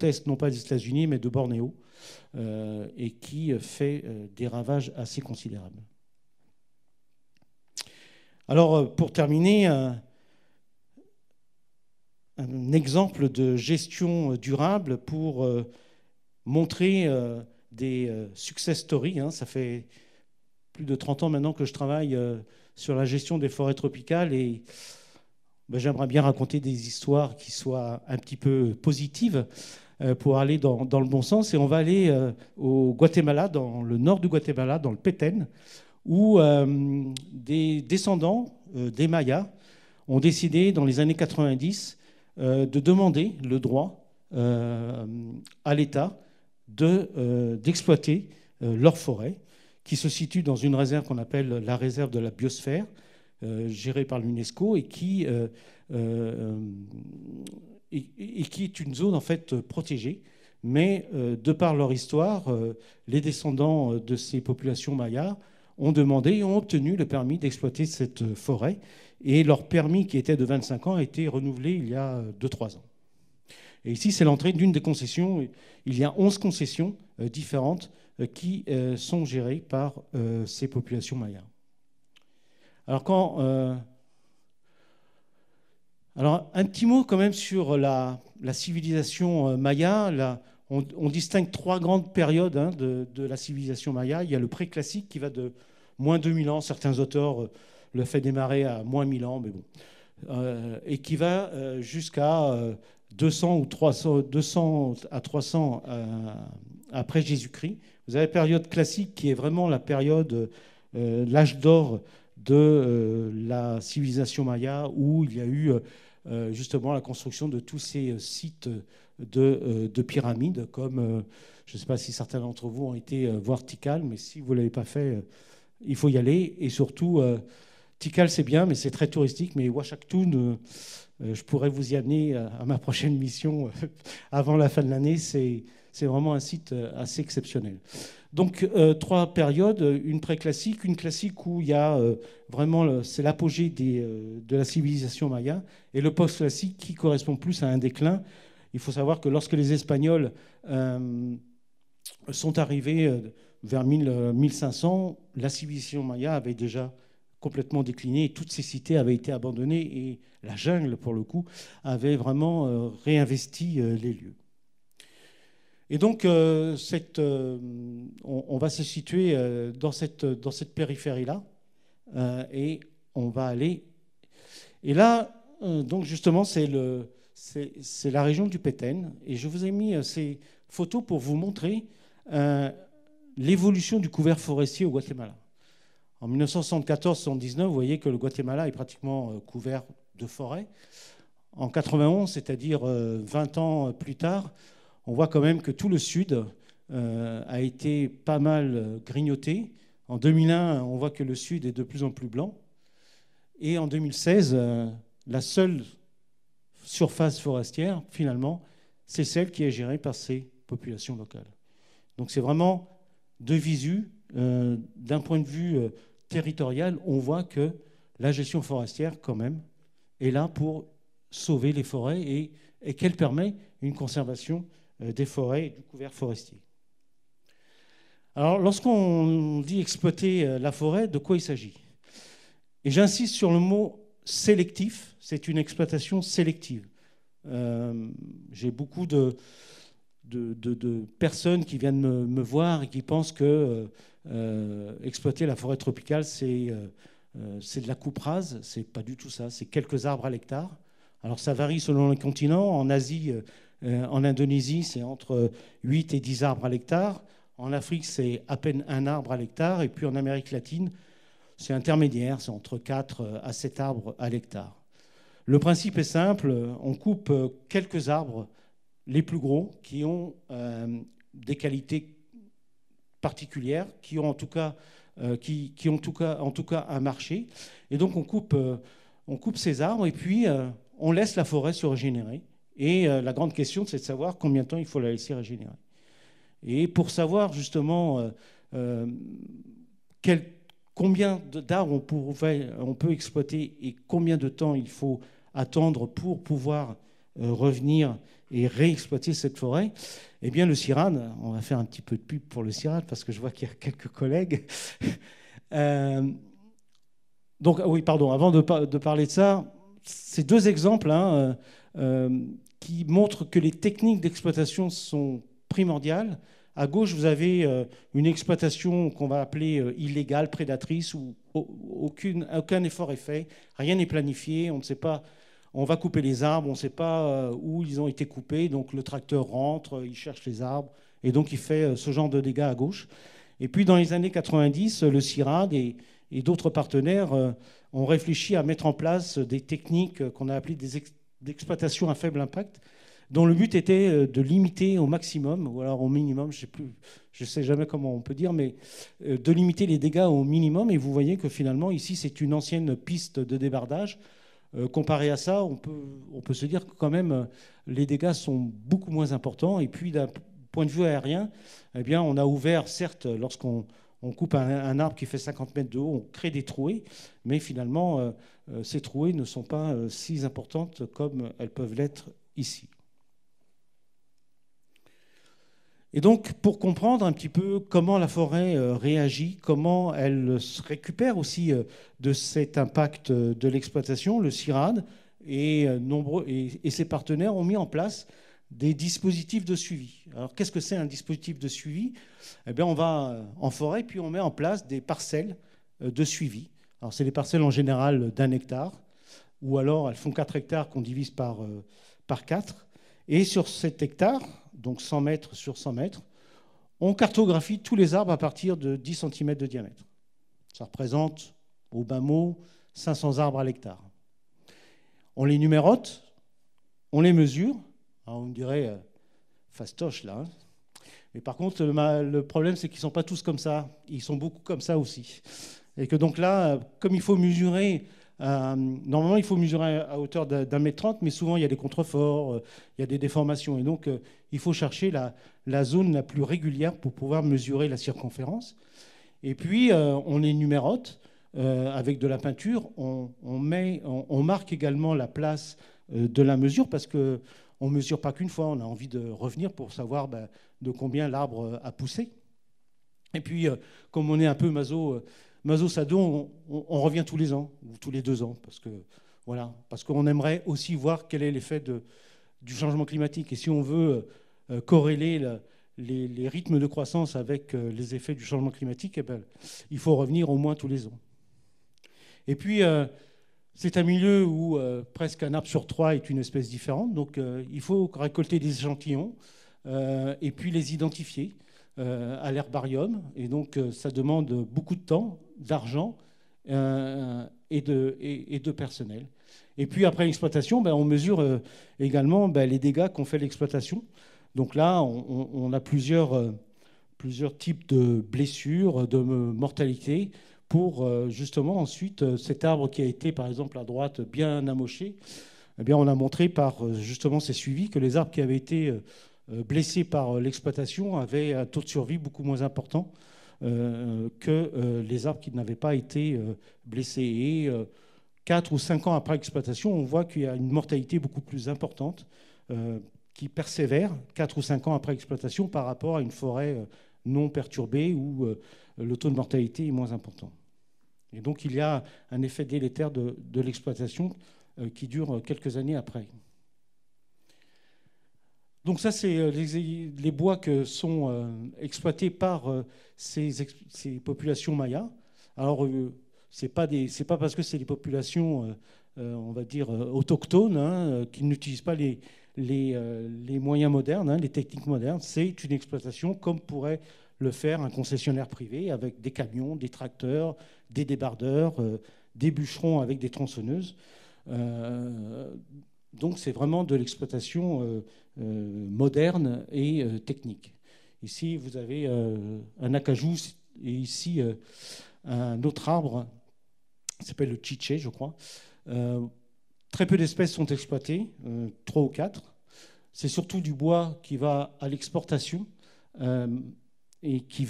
[SPEAKER 2] est, non pas des États-Unis, mais de Bornéo, et qui fait des ravages assez considérables. Alors, pour terminer, un exemple de gestion durable pour montrer des success stories. Ça fait plus de 30 ans maintenant que je travaille sur la gestion des forêts tropicales et j'aimerais bien raconter des histoires qui soient un petit peu positives pour aller dans le bon sens. Et on va aller au Guatemala, dans le nord du Guatemala, dans le Petén, où des descendants des Mayas ont décidé, dans les années 90, de demander le droit à l'État d'exploiter leur forêt, qui se situe dans une réserve qu'on appelle la réserve de la biosphère, gérée par l'UNESCO, et qui est une zone en fait protégée. Mais de par leur histoire, les descendants de ces populations mayas ont demandé et ont obtenu le permis d'exploiter cette forêt. Et leur permis, qui était de 25 ans, a été renouvelé il y a 2-3 ans. Et ici, c'est l'entrée d'une des concessions. Il y a 11 concessions différentes qui sont gérées par ces populations mayas. Alors, alors, un petit mot quand même sur la civilisation maya. On distingue 3 grandes périodes de la civilisation maya. Il y a le préclassique qui va de moins 2000 ans. Certains auteurs le font démarrer à moins 1000 ans, mais bon. Et qui va jusqu'à 200 à 300 après Jésus-Christ. Vous avez la période classique qui est vraiment la période, l'âge d'or de la civilisation maya, où il y a eu justement la construction de tous ces sites de pyramides, comme, je ne sais pas si certains d'entre vous ont été voir Tikal, mais si vous ne l'avez pas fait, il faut y aller. Et surtout, Tikal, c'est bien, mais c'est très touristique. Mais Ouachactoun, je pourrais vous y amener à ma prochaine mission avant la fin de l'année. C'est vraiment un site assez exceptionnel. Donc, 3 périodes, une pré-classique, une classique où il y a vraiment, c'est l'apogée de la civilisation maya, et le post-classique qui correspond plus à un déclin. Il faut savoir que lorsque les Espagnols sont arrivés vers 1500, la civilisation maya avait déjà complètement décliné, et toutes ces cités avaient été abandonnées, et la jungle, pour le coup, avait vraiment réinvesti les lieux. Et donc, on va se situer dans cette périphérie-là, et on va aller... Et là, donc justement, c'est la région du Petén, et je vous ai mis ces photos pour vous montrer l'évolution du couvert forestier au Guatemala. En 1974-79, vous voyez que le Guatemala est pratiquement couvert de forêt. En 91, c'est-à-dire 20 ans plus tard, on voit quand même que tout le sud a été pas mal grignoté. En 2001, on voit que le sud est de plus en plus blanc. Et en 2016, la seule surface forestière, finalement, c'est celle qui est gérée par ces populations locales. Donc c'est vraiment de visu, d'un point de vue territorial, on voit que la gestion forestière, quand même, est là pour sauver les forêts et qu'elle permet une conservation des forêts et du couvert forestier. Alors, lorsqu'on dit exploiter la forêt, de quoi il s'agit? Et j'insiste sur le mot sélectif, c'est une exploitation sélective. J'ai beaucoup de personnes qui viennent me voir et qui pensent que exploiter la forêt tropicale, c'est de la coupe rase. C'est pas du tout ça, c'est quelques arbres à l'hectare. Alors ça varie selon les continents. En Asie, en Indonésie, c'est entre 8 et 10 arbres à l'hectare. En Afrique, c'est à peine 1 arbre à l'hectare. Et puis en Amérique latine, c'est intermédiaire, c'est entre 4 à 7 arbres à l'hectare. Le principe est simple, on coupe quelques arbres, les plus gros, qui ont des qualités particulières, qui ont en tout cas, un marché. Et donc on coupe ces arbres et puis on laisse la forêt se régénérer. Et la grande question, c'est de savoir combien de temps il faut la laisser régénérer. Et pour savoir justement combien d'arbres on peut exploiter et combien de temps il faut attendre pour pouvoir revenir et réexploiter cette forêt, eh bien le CIRAD, on va faire un petit peu de pub pour le CIRAD parce que je vois qu'il y a quelques collègues. Donc oui, pardon, avant de parler de ça, ces 2 exemples qui montrent que les techniques d'exploitation sont primordiales. À gauche, vous avez une exploitation qu'on va appeler illégale, prédatrice, où aucun effort est fait, rien n'est planifié, on ne sait pas, on va couper les arbres, on ne sait pas où ils ont été coupés, donc le tracteur rentre, il cherche les arbres, et donc il fait ce genre de dégâts à gauche. Et puis dans les années 90, le CIRAD et d'autres partenaires ont réfléchi à mettre en place des techniques qu'on a appelées d'exploitation à faible impact, dont le but était de limiter au maximum, ou alors au minimum, je ne sais jamais comment on peut dire, mais de limiter les dégâts au minimum. Et vous voyez que finalement, ici, c'est une ancienne piste de débardage. Comparé à ça, on peut se dire que quand même, les dégâts sont beaucoup moins importants. Et puis, d'un point de vue aérien, eh bien, on a ouvert, certes, lorsqu'on coupe un arbre qui fait 50 mètres de haut, on crée des trouées, mais finalement, ces trouées ne sont pas si importantes comme elles peuvent l'être ici. Et donc, pour comprendre un petit peu comment la forêt réagit, comment elle se récupère aussi de cet impact de l'exploitation, le CIRAD et ses partenaires ont mis en place des dispositifs de suivi. Alors, qu'est-ce que c'est un dispositif de suivi? Eh bien, on va en forêt, puis on met en place des parcelles de suivi. Alors, c'est des parcelles en général d'1 hectare, ou alors elles font 4 hectares qu'on divise par 4. Et sur cet hectare, donc 100 mètres sur 100 mètres, on cartographie tous les arbres à partir de 10 cm de diamètre. Ça représente, au bas mot, 500 arbres à l'hectare. On les numérote, on les mesure. Alors on me dirait, fastoche là. Hein. Mais par contre, le problème, c'est qu'ils ne sont pas tous comme ça. Ils sont beaucoup comme ça aussi. Et que donc là, comme il faut mesurer, normalement, il faut mesurer à hauteur d'1,30 m, mais souvent, il y a des contreforts, il y a des déformations. Et donc, il faut chercher la zone la plus régulière pour pouvoir mesurer la circonférence. Et puis, on les numérote avec de la peinture. On marque également la place de la mesure parce que on ne mesure pas qu'une fois, on a envie de revenir pour savoir de combien l'arbre a poussé. Et puis, comme on est un peu maso-sado, on revient tous les ans, ou tous les 2 ans, parce qu'on aimerait aussi voir quel est l'effet du changement climatique. Et si on veut corréler les rythmes de croissance avec les effets du changement climatique, il faut revenir au moins tous les ans. Et puis, c'est un milieu où presque un arbre sur 3 est une espèce différente. Donc, il faut récolter des échantillons et puis les identifier à l'herbarium. Et donc, ça demande beaucoup de temps, d'argent et de personnel. Et puis, après l'exploitation, on mesure également les dégâts qu'ont fait l'exploitation. Donc là, on a plusieurs types de blessures, de mortalité, pour justement ensuite cet arbre qui a été par exemple à droite bien amoché, eh bien on a montré par justement ces suivis que les arbres qui avaient été blessés par l'exploitation avaient un taux de survie beaucoup moins important que les arbres qui n'avaient pas été blessés. Et 4 ou 5 ans après l'exploitation, on voit qu'il y a une mortalité beaucoup plus importante qui persévère 4 ou 5 ans après l'exploitation par rapport à une forêt non perturbée où le taux de mortalité est moins important. Et donc il y a un effet délétère de l'exploitation qui dure quelques années après. Donc ça, c'est les bois que sont exploités par ces populations mayas. Alors, c'est pas parce que c'est des populations, on va dire, autochtones, hein, qui n'utilisent pas les moyens modernes, hein, les techniques modernes. C'est une exploitation comme pourrait le faire un concessionnaire privé avec des camions, des tracteurs, des débardeurs, des bûcherons avec des tronçonneuses. Donc c'est vraiment de l'exploitation moderne et technique. Ici, vous avez un acajou et ici un autre arbre qui s'appelle le chiché, je crois. Très peu d'espèces sont exploitées, 3 ou 4. C'est surtout du bois qui va à l'exportation et qui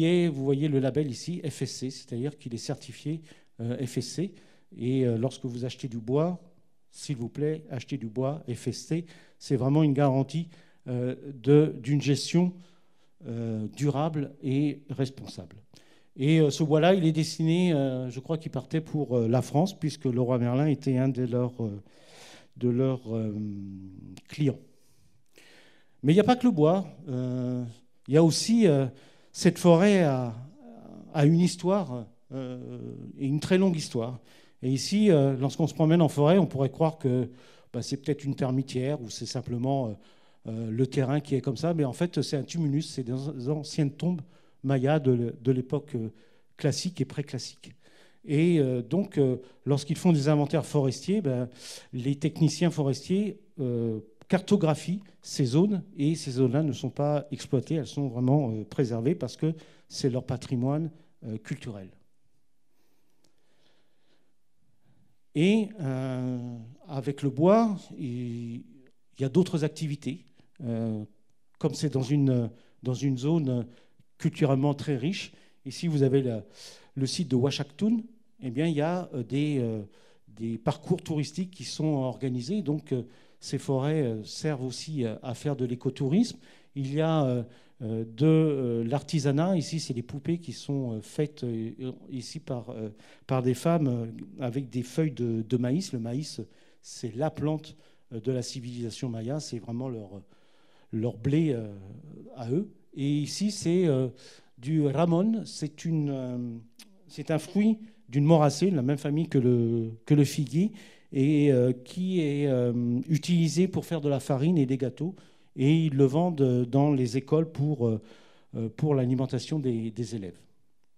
[SPEAKER 2] est, vous voyez le label ici, FSC, c'est-à-dire qu'il est certifié FSC. Et lorsque vous achetez du bois, s'il vous plaît, achetez du bois FSC. C'est vraiment une garantie d'une gestion durable et responsable. Et ce bois-là, il est destiné, je crois qu'il partait pour la France, puisque le roi Merlin était un de leurs clients. Mais il n'y a pas que le bois. Il y a aussi cette forêt a une histoire, et une très longue histoire. Et ici, lorsqu'on se promène en forêt, on pourrait croire que c'est peut-être une termitière ou c'est simplement le terrain qui est comme ça. Mais en fait, c'est un tumulus, c'est des anciennes tombes mayas de l'époque classique et pré-classique. Et donc, lorsqu'ils font des inventaires forestiers, les techniciens forestiers cartographient ces zones, et ces zones-là ne sont pas exploitées, elles sont vraiment préservées parce que c'est leur patrimoine culturel. Et avec le bois, il y a d'autres activités. Comme c'est dans une zone culturellement très riche, ici vous avez le site de Ouachactoun, eh bien, il y a des parcours touristiques qui sont organisés. Donc, ces forêts servent aussi à faire de l'écotourisme. Il y a de l'artisanat. Ici, c'est des poupées qui sont faites ici par des femmes avec des feuilles de maïs. Le maïs, c'est la plante de la civilisation maya. C'est vraiment leur blé à eux. Et ici, c'est du ramon. C'est un fruit d'une moracée, de la même famille que le figuier, et qui est utilisé pour faire de la farine et des gâteaux. Et ils le vendent dans les écoles pour l'alimentation des élèves.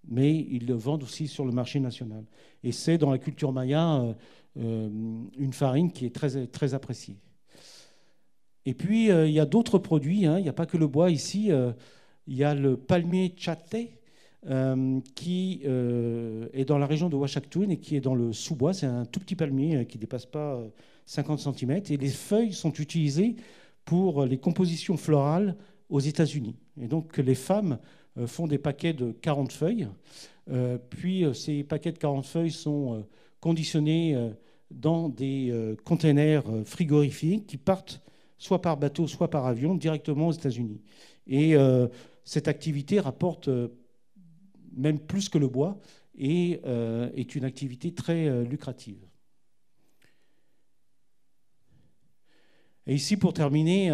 [SPEAKER 2] Mais ils le vendent aussi sur le marché national. Et c'est dans la culture maya une farine qui est très, très appréciée. Et puis, il y a d'autres produits, hein. Il n'y a pas que le bois ici. Il y a le palmier Tchate, qui est dans la région de Ouachactoun et qui est dans le sous-bois. C'est un tout petit palmier qui ne dépasse pas 50 cm. Et les feuilles sont utilisées pour les compositions florales aux États-Unis. Et donc, les femmes font des paquets de 40 feuilles. Puis, ces paquets de 40 feuilles sont conditionnés dans des containers frigorifiques qui partent soit par bateau, soit par avion, directement aux États-Unis. Et cette activité rapporte même plus que le bois et est une activité très lucrative. Et ici, pour terminer,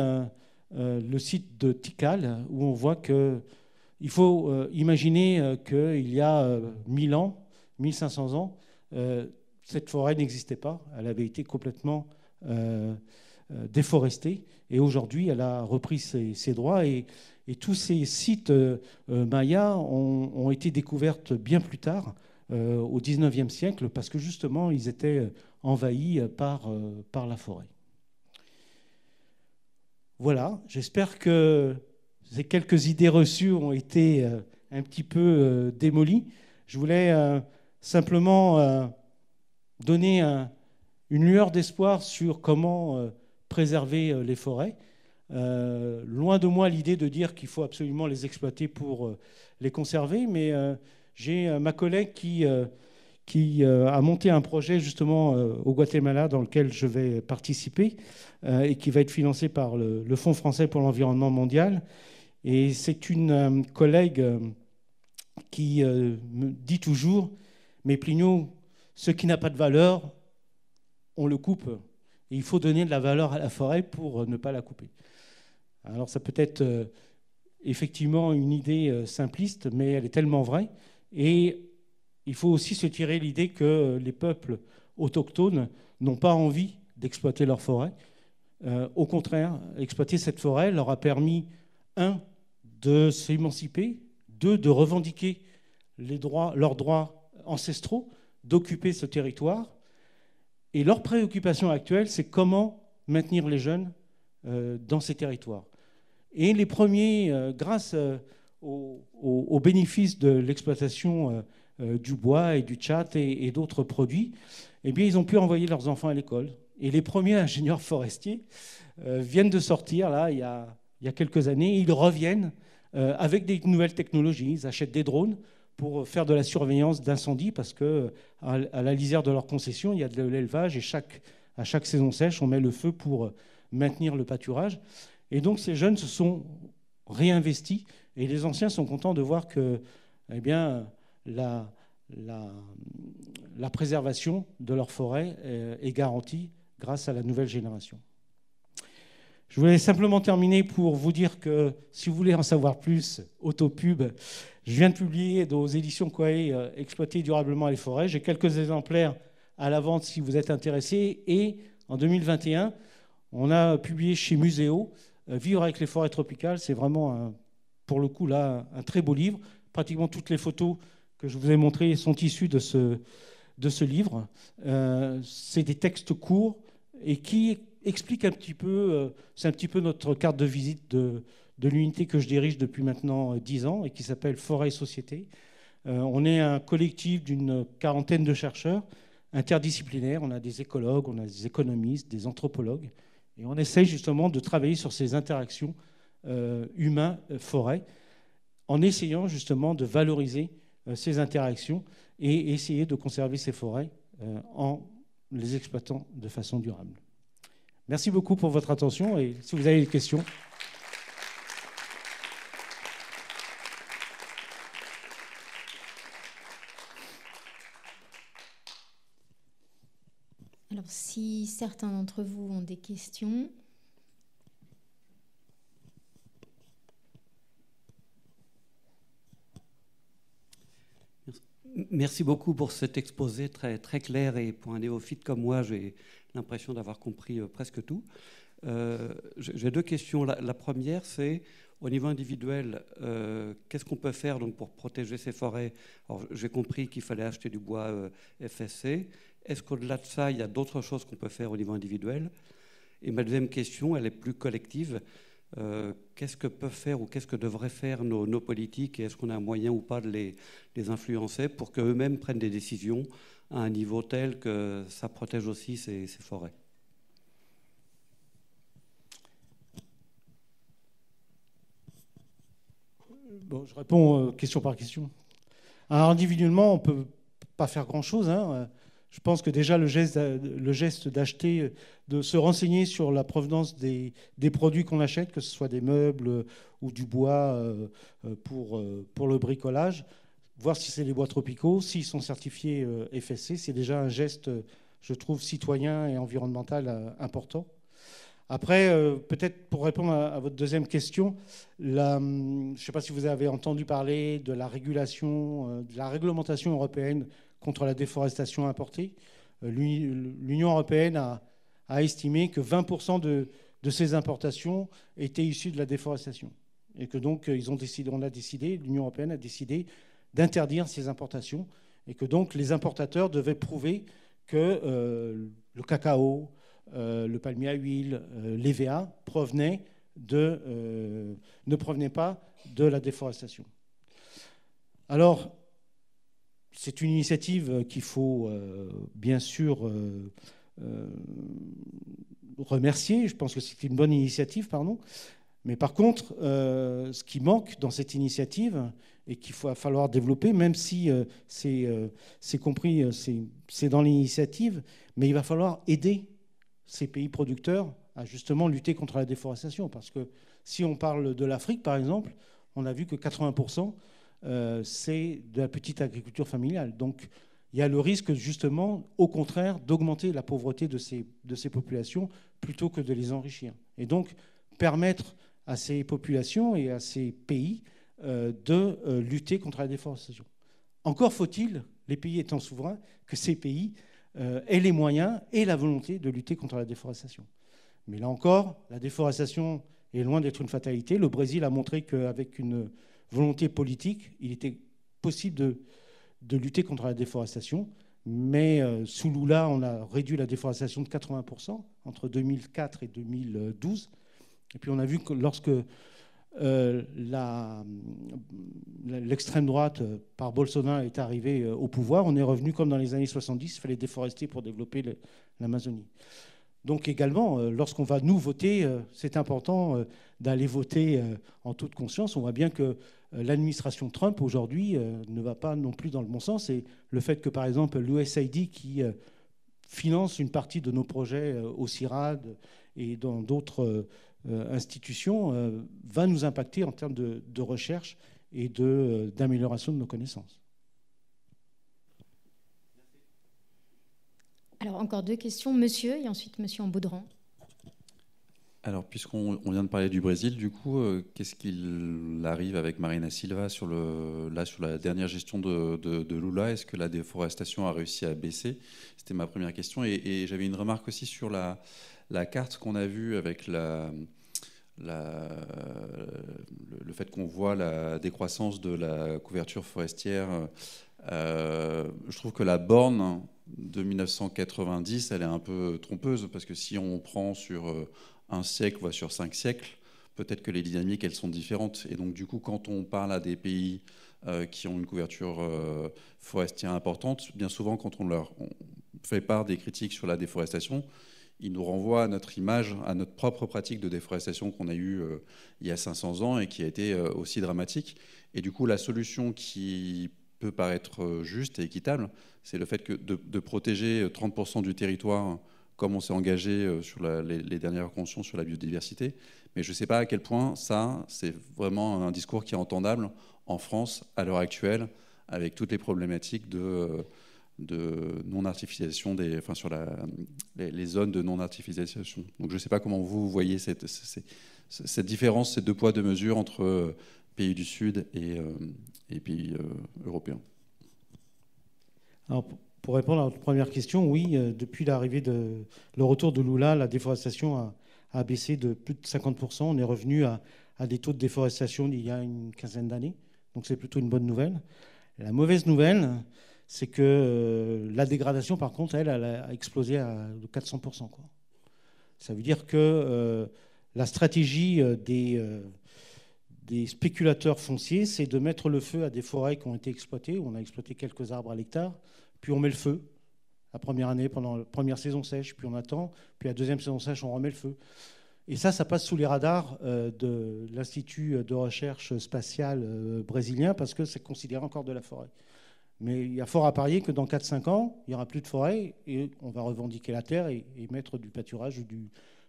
[SPEAKER 2] le site de Tikal, où on voit qu'il faut imaginer qu'il y a 1000 ans, 1500 ans, cette forêt n'existait pas. Elle avait été complètement déforestée. Et aujourd'hui, elle a repris ses droits. Et tous ces sites mayas ont été découverts bien plus tard, au XIXe siècle, parce que justement, ils étaient envahis par la forêt. Voilà, j'espère que ces quelques idées reçues ont été un petit peu démolies. Je voulais simplement donner une lueur d'espoir sur comment préserver les forêts. Loin de moi l'idée de dire qu'il faut absolument les exploiter pour les conserver, mais j'ai ma collègue qui a monté un projet justement au Guatemala dans lequel je vais participer et qui va être financé par le Fonds français pour l'environnement mondial. Et c'est une collègue qui me dit toujours « Mais Plinio, ce qui n'a pas de valeur, on le coupe. Et il faut donner de la valeur à la forêt pour ne pas la couper. » Alors ça peut être effectivement une idée simpliste, mais elle est tellement vraie. Et il faut aussi se tirer l'idée que les peuples autochtones n'ont pas envie d'exploiter leur forêt. Au contraire, exploiter cette forêt leur a permis, un, de s'émanciper, deux, de revendiquer leurs droits ancestraux, d'occuper ce territoire. Et leur préoccupation actuelle, c'est comment maintenir les jeunes dans ces territoires. Et les premiers, grâce aux bénéfices de l'exploitation du bois et du tchate et d'autres produits, eh bien, ils ont pu envoyer leurs enfants à l'école. Et les premiers ingénieurs forestiers viennent de sortir, là, il y a quelques années. Ils reviennent avec des nouvelles technologies. Ils achètent des drones pour faire de la surveillance d'incendies, parce qu'à la lisière de leur concession, il y a de l'élevage, et à chaque saison sèche, on met le feu pour maintenir le pâturage. Et donc, ces jeunes se sont réinvestis, et les anciens sont contents de voir que, eh bien, la préservation de leur forêt est garantie grâce à la nouvelle génération. Je voulais simplement terminer pour vous dire que si vous voulez en savoir plus, autopub, je viens de publier aux éditions Koei Exploiter durablement les forêts. J'ai quelques exemplaires à la vente si vous êtes intéressés. Et en 2021, on a publié chez Muséo Vivre avec les forêts tropicales. C'est vraiment, pour le coup, là, un très beau livre. Pratiquement toutes les photos que je vous ai montrées sont issues de ce livre. C'est des textes courts et qui expliquent un petit peu, c'est un petit peu notre carte de visite de l'unité que je dirige depuis maintenant 10 ans et qui s'appelle Forêt et Société. On est un collectif d'une quarantaine de chercheurs interdisciplinaires. On a des écologues, on a des économistes, des anthropologues. Et on essaye justement de travailler sur ces interactions humains-forêt en essayant justement de valoriser ces interactions et essayer de conserver ces forêts en les exploitant de façon durable. Merci beaucoup pour votre attention et si vous avez des questions.
[SPEAKER 1] Alors, si certains d'entre vous ont des questions.
[SPEAKER 3] Merci beaucoup pour cet exposé très, très clair et pour un néophyte comme moi, j'ai l'impression d'avoir compris presque tout. J'ai deux questions. La première, c'est au niveau individuel, qu'est-ce qu'on peut faire donc, pour protéger ces forêts? Alors, j'ai compris qu'il fallait acheter du bois FSC. Est-ce qu'au-delà de ça, il y a d'autres choses qu'on peut faire au niveau individuel? Et ma deuxième question, elle est plus collective. Qu'est-ce que peuvent faire ou qu'est-ce que devraient faire nos politiques, et est-ce qu'on a un moyen ou pas de les influencer pour qu'eux-mêmes prennent des décisions à un niveau tel que ça protège aussi ces forêts?
[SPEAKER 2] Bon, je réponds question par question. Alors, individuellement, on ne peut pas faire grand-chose, hein. Je pense que déjà le geste d'acheter, de se renseigner sur la provenance des produits qu'on achète, que ce soit des meubles ou du bois pour le bricolage, voir si c'est des bois tropicaux, s'ils sont certifiés FSC, c'est déjà un geste, je trouve, citoyen et environnemental important. Après, peut-être pour répondre à votre deuxième question, je ne sais pas si vous avez entendu parler de la régulation, de la réglementation européenne contre la déforestation importée. L'Union européenne a estimé que 20% de ces importations étaient issues de la déforestation. Et que donc, l'Union européenne a décidé d'interdire ces importations. Et que donc, les importateurs devaient prouver que le cacao, le palmier à huile, l'EVA ne provenaient pas de la déforestation. Alors, c'est une initiative qu'il faut bien sûr remercier. Je pense que c'est une bonne initiative, pardon. Mais par contre, ce qui manque dans cette initiative et qu'il va falloir développer, même si c'est compris, c'est dans l'initiative, mais il va falloir aider ces pays producteurs à justement lutter contre la déforestation. Parce que si on parle de l'Afrique, par exemple, on a vu que 80%, c'est de la petite agriculture familiale. Donc, il y a le risque, justement, au contraire, d'augmenter la pauvreté de ces populations plutôt que de les enrichir. Et donc, permettre à ces populations et à ces pays de lutter contre la déforestation. Encore faut-il, les pays étant souverains, que ces pays aient les moyens et la volonté de lutter contre la déforestation. Mais là encore, la déforestation est loin d'être une fatalité. Le Brésil a montré qu'avec une volonté politique, il était possible de lutter contre la déforestation. Mais sous Lula, on a réduit la déforestation de 80% entre 2004 et 2012. Et puis on a vu que lorsque l'extrême droite par Bolsonaro est arrivée au pouvoir, on est revenu comme dans les années 70, il fallait déforester pour développer l'Amazonie. Donc également, lorsqu'on va nous voter, c'est important d'aller voter en toute conscience. On voit bien que l'administration Trump aujourd'hui ne va pas non plus dans le bon sens. Et le fait que, par exemple, l'USAID qui finance une partie de nos projets au CIRAD et dans d'autres institutions va nous impacter en termes de recherche et d'amélioration de nos connaissances.
[SPEAKER 1] Alors, encore deux questions, monsieur, et ensuite monsieur en Baudran.
[SPEAKER 4] Alors, puisqu'on vient de parler du Brésil, du coup, qu'est-ce qu'il arrive avec Marina Silva sur la dernière gestion de Lula? Est-ce que la déforestation a réussi à baisser? C'était ma première question. Et j'avais une remarque aussi sur la carte qu'on a vue avec le fait qu'on voit la décroissance de la couverture forestière. Je trouve que la borne de 1990, elle est un peu trompeuse, parce que si on prend sur un siècle, voire sur 5 siècles, peut-être que les dynamiques, elles sont différentes. Et donc, du coup, quand on parle à des pays qui ont une couverture forestière importante, bien souvent, quand on leur fait part des critiques sur la déforestation, ils nous renvoient à notre image, à notre propre pratique de déforestation qu'on a eue il y a 500 ans et qui a été aussi dramatique. Et du coup, la solution qui peut paraître juste et équitable, c'est le fait de protéger 30% du territoire, comme on s'est engagé sur les dernières conventions sur la biodiversité. Mais je ne sais pas à quel point ça, c'est vraiment un discours qui est entendable en France à l'heure actuelle, avec toutes les problématiques de non-artificialisation, sur les zones de non-artificialisation. Donc je ne sais pas comment vous voyez cette différence, ces deux poids, deux mesures entre pays du Sud et pays européens.
[SPEAKER 2] Alors, pour répondre à votre première question, oui, depuis le retour de Lula, la déforestation a baissé de plus de 50%. On est revenu à des taux de déforestation d'il y a une quinzaine d'années. Donc c'est plutôt une bonne nouvelle. La mauvaise nouvelle, c'est que la dégradation, par contre, elle a explosé de 400%, quoi. Ça veut dire que la stratégie des spéculateurs fonciers, c'est de mettre le feu à des forêts qui ont été exploitées. On a exploité quelques arbres à l'hectare, puis on met le feu la première année, pendant la première saison sèche, puis on attend, puis la deuxième saison sèche, on remet le feu. Et ça passe sous les radars de l'Institut de recherche spatiale brésilien, parce que c'est considéré encore de la forêt. Mais il y a fort à parier que dans 4-5 ans, il n'y aura plus de forêt, et on va revendiquer la terre et mettre du pâturage ou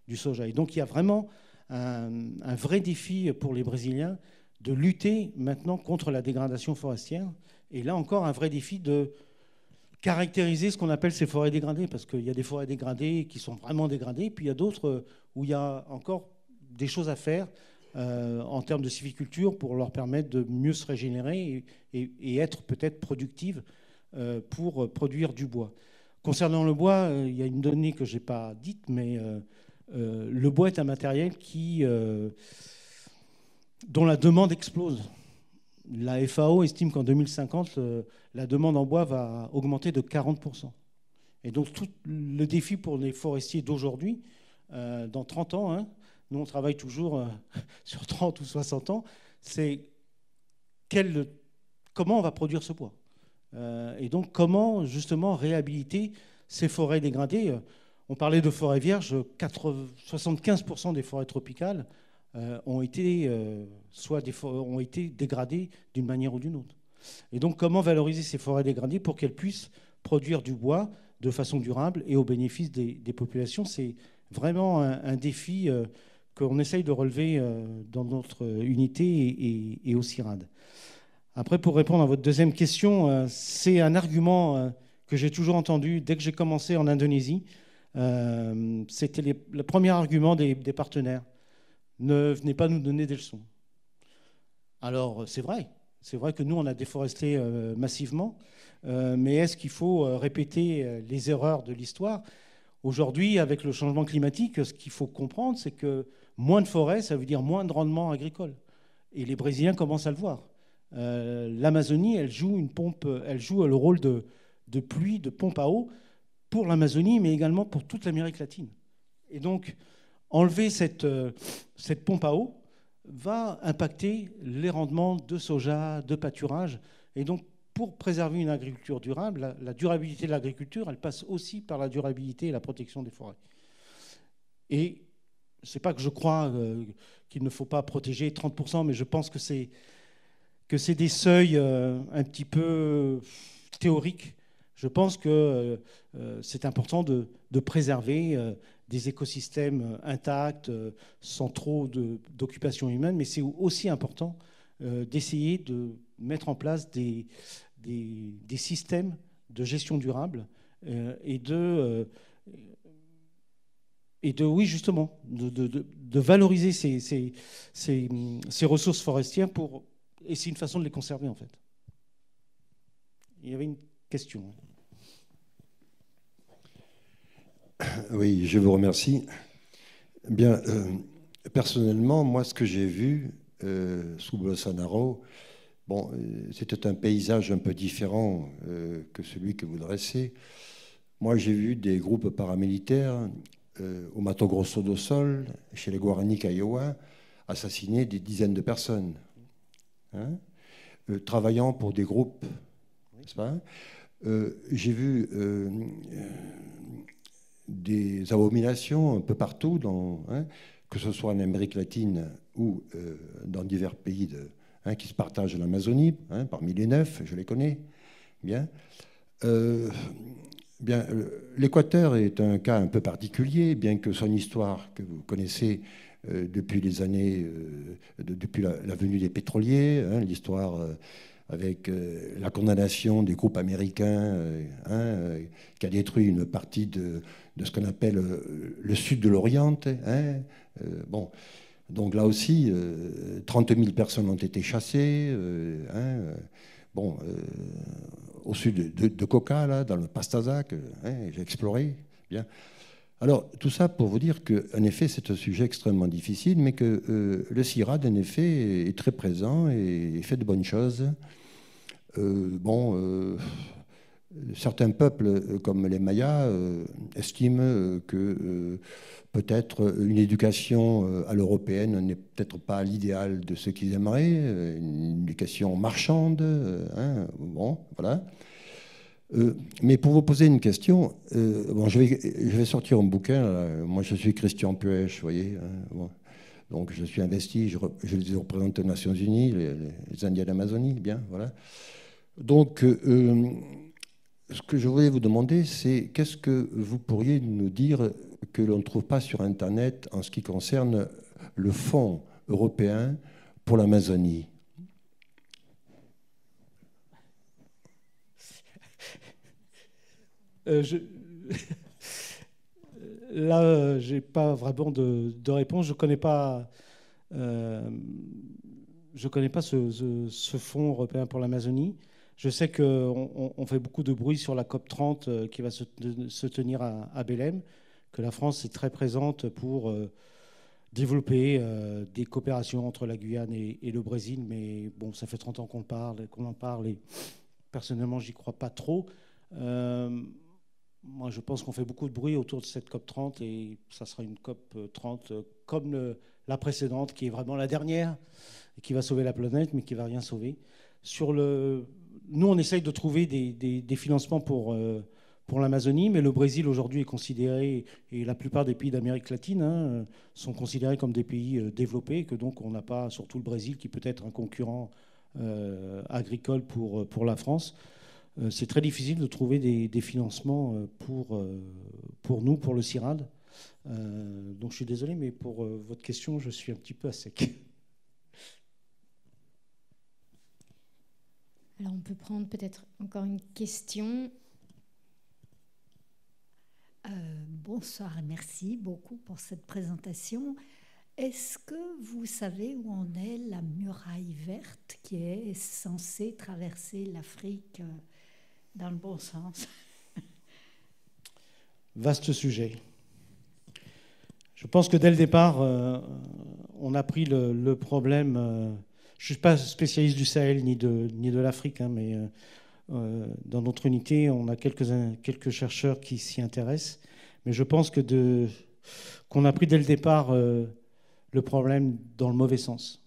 [SPEAKER 2] du soja. Et donc il y a vraiment un vrai défi pour les Brésiliens de lutter maintenant contre la dégradation forestière. Et là encore, un vrai défi de caractériser ce qu'on appelle ces forêts dégradées, parce qu'il y a des forêts dégradées qui sont vraiment dégradées, puis il y a d'autres où il y a encore des choses à faire en termes de sylviculture pour leur permettre de mieux se régénérer et être peut-être productives pour produire du bois. Concernant le bois, il y a une donnée que je n'ai pas dite, mais le bois est un matériel dont la demande explose. La FAO estime qu'en 2050, la demande en bois va augmenter de 40%. Et donc tout le défi pour les forestiers d'aujourd'hui, dans 30 ans, hein, nous on travaille toujours sur 30 ou 60 ans, c'est comment on va produire ce bois. Et donc comment justement réhabiliter ces forêts dégradées. On parlait de forêts vierges, 75% des forêts tropicales ont été dégradées d'une manière ou d'une autre. Et donc, comment valoriser ces forêts dégradées pour qu'elles puissent produire du bois de façon durable et au bénéfice des populations? C'est vraiment un défi qu'on essaye de relever dans notre unité et au CIRAD. Après, pour répondre à votre deuxième question, c'est un argument que j'ai toujours entendu dès que j'ai commencé en Indonésie. C'était le premier argument des partenaires. Ne venez pas nous donner des leçons. Alors, c'est vrai que nous, on a déforesté massivement, mais est-ce qu'il faut répéter les erreurs de l'histoire? Aujourd'hui, avec le changement climatique, ce qu'il faut comprendre, c'est que moins de forêt, ça veut dire moins de rendement agricole. Et les Brésiliens commencent à le voir. L'Amazonie, elle joue le rôle de pluie, de pompe à eau pour l'Amazonie, mais également pour toute l'Amérique latine. Et donc, enlever cette pompe à eau va impacter les rendements de soja, de pâturage. Et donc, pour préserver une agriculture durable, la durabilité de l'agriculture, elle passe aussi par la durabilité et la protection des forêts. Et ce n'est pas que je crois qu'il ne faut pas protéger 30%, mais je pense que c'est des seuils un petit peu théoriques. Je pense que c'est important de préserver des écosystèmes intacts, sans trop d'occupation humaine, mais c'est aussi important d'essayer de mettre en place des systèmes de gestion durable et oui, justement, de valoriser ces ressources forestières et c'est une façon de les conserver, en fait. Il y avait une question.
[SPEAKER 5] Oui, je vous remercie. Bien, personnellement, moi, ce que j'ai vu sous Bolsonaro, bon, c'était un paysage un peu différent que celui que vous dressez. Moi, j'ai vu des groupes paramilitaires au Mato Grosso do Sul, chez les Guarani Kaiowá, assassiner des dizaines de personnes, hein, travaillant pour des groupes, n'est-ce pas? J'ai vu des abominations un peu partout, que ce soit en Amérique latine ou dans divers pays qui se partagent l'Amazonie, parmi les 9, je les connais bien. L'Équateur est un cas un peu particulier, bien que son histoire, que vous connaissez depuis les années, depuis la venue des pétroliers, l'histoire avec la condamnation des groupes américains qui a détruit une partie de ce qu'on appelle le sud de l'Orient. Bon, donc là aussi, 30 000 personnes ont été chassées. Au sud de Coca, là, dans le Pastazac, j'ai exploré. Bien. Alors, tout ça pour vous dire qu'en effet, c'est un sujet extrêmement difficile, mais que le CIRAD, en effet, est très présent et fait de bonnes choses. certains peuples, comme les Mayas, estiment que peut-être une éducation à l'européenne n'est peut-être pas l'idéal de ce qu'ils aimeraient, une éducation marchande. Hein, bon, voilà. Mais pour vous poser une question, bon, je vais sortir un bouquin. Là. Moi, je suis Christian Puech, vous voyez. Hein, bon. Donc, je suis investi, je les représente aux Nations Unies, les Indiens d'Amazonie, bien, voilà. Donc, ce que je voulais vous demander, c'est qu'est-ce que vous pourriez nous dire que l'on ne trouve pas sur Internet en ce qui concerne le fonds européen pour l'Amazonie?
[SPEAKER 2] Là, je n'ai pas vraiment de réponse. Je ne connais pas, ce fonds européen pour l'Amazonie. Je sais qu'on fait beaucoup de bruit sur la COP 30 qui va se tenir à Belém, que la France est très présente pour développer des coopérations entre la Guyane et le Brésil. Mais bon, ça fait 30 ans qu'on en parle et personnellement, j'y crois pas trop. Moi, je pense qu'on fait beaucoup de bruit autour de cette COP 30 et ça sera une COP 30 comme la précédente, qui est vraiment la dernière, qui va sauver la planète, mais qui ne va rien sauver. Nous, on essaye de trouver des financements pour l'Amazonie, mais le Brésil, aujourd'hui, est considéré, et la plupart des pays d'Amérique latine sont considérés comme des pays développés, que donc on n'a pas, surtout le Brésil, qui peut être un concurrent agricole pour la France. C'est très difficile de trouver des financements pour nous, pour le CIRAD. Donc je suis désolé, mais pour votre question, je suis un petit peu à sec.
[SPEAKER 1] Alors on peut prendre peut-être encore une question.
[SPEAKER 6] Bonsoir et merci beaucoup pour cette présentation. Est-ce que vous savez où en est la muraille verte qui est censée traverser l'Afrique dans le bon sens?
[SPEAKER 2] Vaste sujet. Je pense que dès le départ, on a pris le problème. Je ne suis pas spécialiste du Sahel ni de l'Afrique, hein, mais dans notre unité, on a quelques chercheurs qui s'y intéressent. Mais je pense qu'on a pris dès le départ le problème dans le mauvais sens.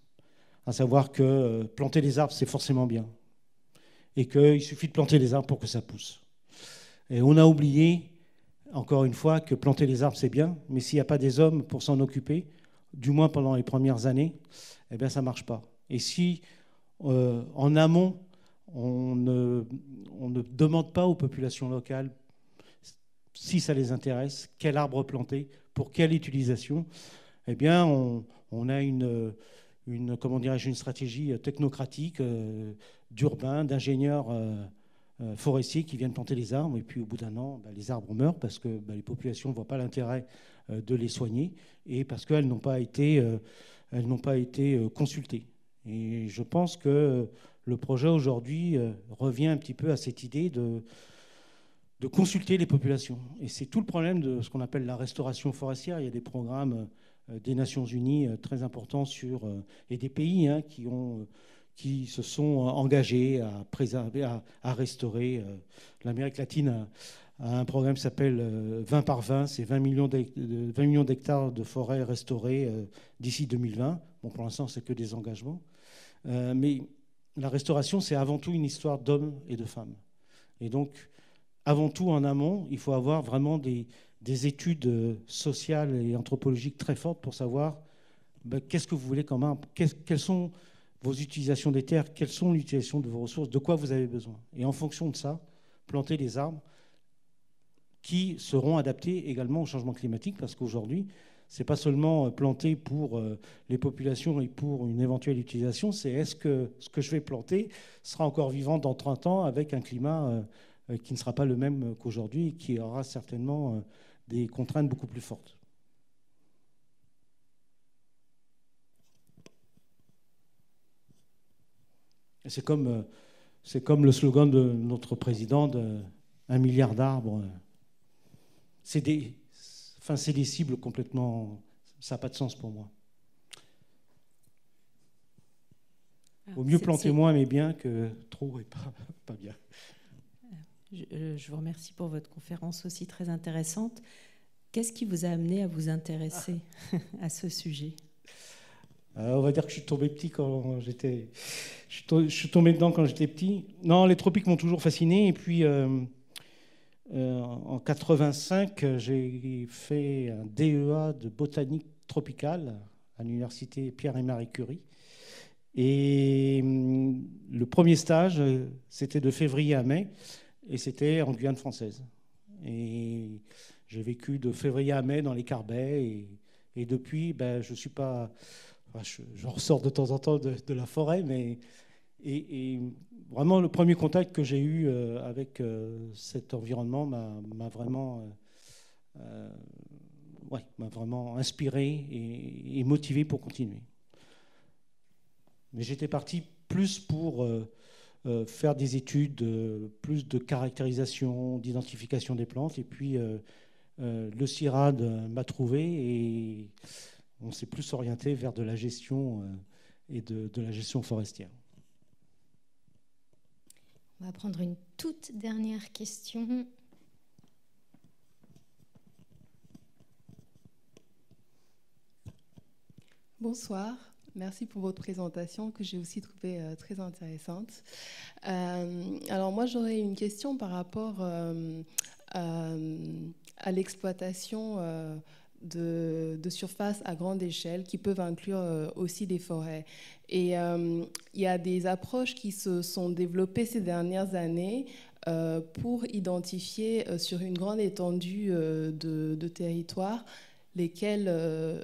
[SPEAKER 2] À savoir que planter des arbres, c'est forcément bien. Et qu'il suffit de planter des arbres pour que ça pousse. Et on a oublié, encore une fois, que planter des arbres, c'est bien, mais s'il n'y a pas des hommes pour s'en occuper, du moins pendant les premières années, eh bien, ça ne marche pas. Et si, en amont, on ne demande pas aux populations locales si ça les intéresse, quel arbre planter, pour quelle utilisation, eh bien, on a comment dirais-je, une stratégie technocratique d'urbains, d'ingénieurs forestiers qui viennent planter les arbres. Et puis, au bout d'un an, les arbres meurent parce que les populations ne voient pas l'intérêt de les soigner et parce qu'elles n'ont pas été consultées. Et je pense que le projet aujourd'hui revient un petit peu à cette idée de consulter les populations. Et c'est tout le problème de ce qu'on appelle la restauration forestière. Il y a des programmes des Nations Unies très importants et des pays qui se sont engagés à préserver, à restaurer. L'Amérique latine a un programme qui s'appelle 20 par 20, c'est 20 millions d'hectares de forêts restaurées d'ici 2020. Bon, pour l'instant, c'est que des engagements. Mais la restauration, c'est avant tout une histoire d'hommes et de femmes. Et donc, avant tout, en amont, il faut avoir vraiment des études sociales et anthropologiques très fortes pour savoir qu'est-ce que vous voulez comme arbre, quelles sont vos utilisations des terres, quelles sont l'utilisation de vos ressources, de quoi vous avez besoin. Et en fonction de ça, planter des arbres qui seront adaptés également au changement climatique, parce qu'aujourd'hui, ce n'est pas seulement planter pour les populations et pour une éventuelle utilisation, c'est est-ce que ce que je vais planter sera encore vivant dans 30 ans avec un climat qui ne sera pas le même qu'aujourd'hui et qui aura certainement des contraintes beaucoup plus fortes. C'est comme le slogan de notre président de 1 milliard d'arbres. C'est des cibles complètement... Ça n'a pas de sens pour moi. Vaut mieux planter moins mais bien que trop et pas bien.
[SPEAKER 7] Je vous remercie pour votre conférence aussi très intéressante. Qu'est-ce qui vous a amené à vous intéresser à ce sujet?
[SPEAKER 2] On va dire que je suis tombé petit quand j'étais... Je suis tombé dedans quand j'étais petit. Non, les tropiques m'ont toujours fasciné. Et puis, en 85, j'ai fait un DEA de botanique tropicale à l'université Pierre et Marie Curie. Et le premier stage, c'était de février à mai, et c'était en Guyane française. Et j'ai vécu de février à mai dans les Carbets, et depuis, ben, je suis pas... Enfin, je ressors de temps en temps de la forêt, mais... Et vraiment, le premier contact que j'ai eu avec cet environnement m'a vraiment inspiré et motivé pour continuer. Mais j'étais parti plus pour faire des études, plus de caractérisation, d'identification des plantes. Et puis, le CIRAD m'a trouvé et on s'est plus orienté vers de la gestion et de la gestion forestière.
[SPEAKER 1] On va prendre une toute dernière question.
[SPEAKER 8] Bonsoir, merci pour votre présentation que j'ai aussi trouvée très intéressante. Alors moi j'aurais une question par rapport à l'exploitation de surfaces à grande échelle qui peuvent inclure aussi des forêts. Et il y a des approches qui se sont développées ces dernières années pour identifier sur une grande étendue de territoire lesquels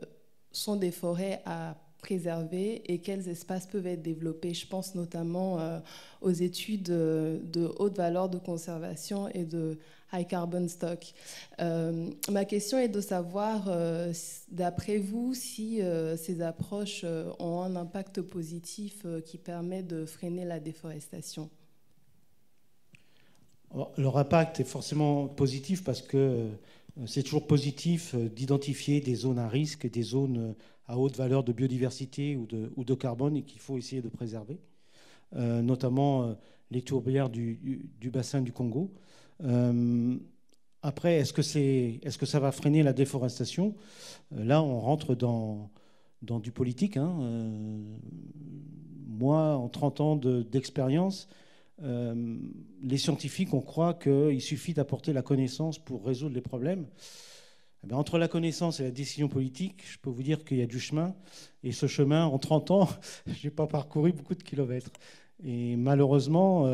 [SPEAKER 8] sont des forêts à préserver et quels espaces peuvent être développés. Je pense notamment aux études de haute valeur de conservation et de high carbon stock. Ma question est de savoir, d'après vous, si ces approches ont un impact positif qui permet de freiner la déforestation.
[SPEAKER 2] Leur impact est forcément positif parce que c'est toujours positif d'identifier des zones à risque et des zones à haute valeur de biodiversité ou de carbone et qu'il faut essayer de préserver, notamment les tourbières du bassin du Congo. Après, est-ce que ça va freiner la déforestation? Là, on rentre dans du politique. Moi, en 30 ans d'expérience, les scientifiques, on croit qu'il suffit d'apporter la connaissance pour résoudre les problèmes. Eh bien, entre la connaissance et la décision politique, je peux vous dire qu'il y a du chemin. Et ce chemin, en 30 ans, je n'ai pas parcouru beaucoup de kilomètres. Et malheureusement,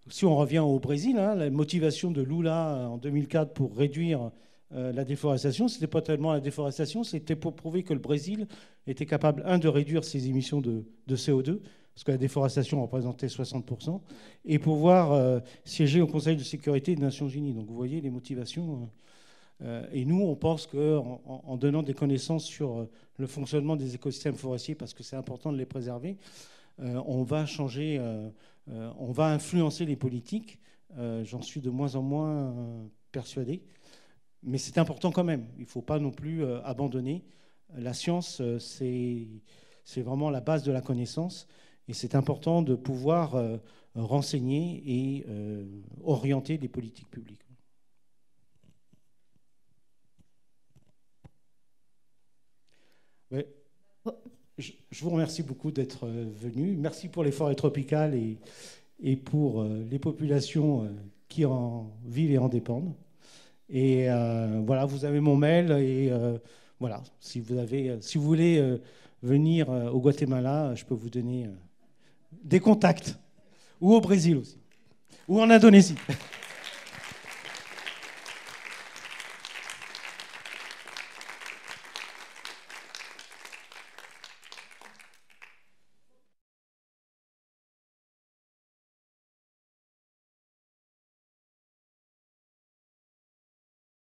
[SPEAKER 2] si on revient au Brésil, la motivation de Lula en 2004 pour réduire la déforestation, ce n'était pas tellement la déforestation, c'était pour prouver que le Brésil était capable, de réduire ses émissions de CO2, parce que la déforestation représentait 60%, et pouvoir siéger au Conseil de sécurité des Nations Unies. Donc vous voyez les motivations. Et nous, on pense qu'en donnant des connaissances sur le fonctionnement des écosystèmes forestiers, parce que c'est important de les préserver, on va changer, on va influencer les politiques. J'en suis de moins en moins persuadé. Mais c'est important quand même. Il ne faut pas non plus abandonner. La science, c'est vraiment la base de la connaissance. Et c'est important de pouvoir renseigner et orienter les politiques publiques. Ouais. Je vous remercie beaucoup d'être venu. Merci pour les forêts tropicales et pour les populations qui en vivent et en dépendent. Et voilà, vous avez mon mail. Et voilà, si vous voulez venir au Guatemala, je peux vous donner des contacts. Ou au Brésil aussi. Ou en Indonésie.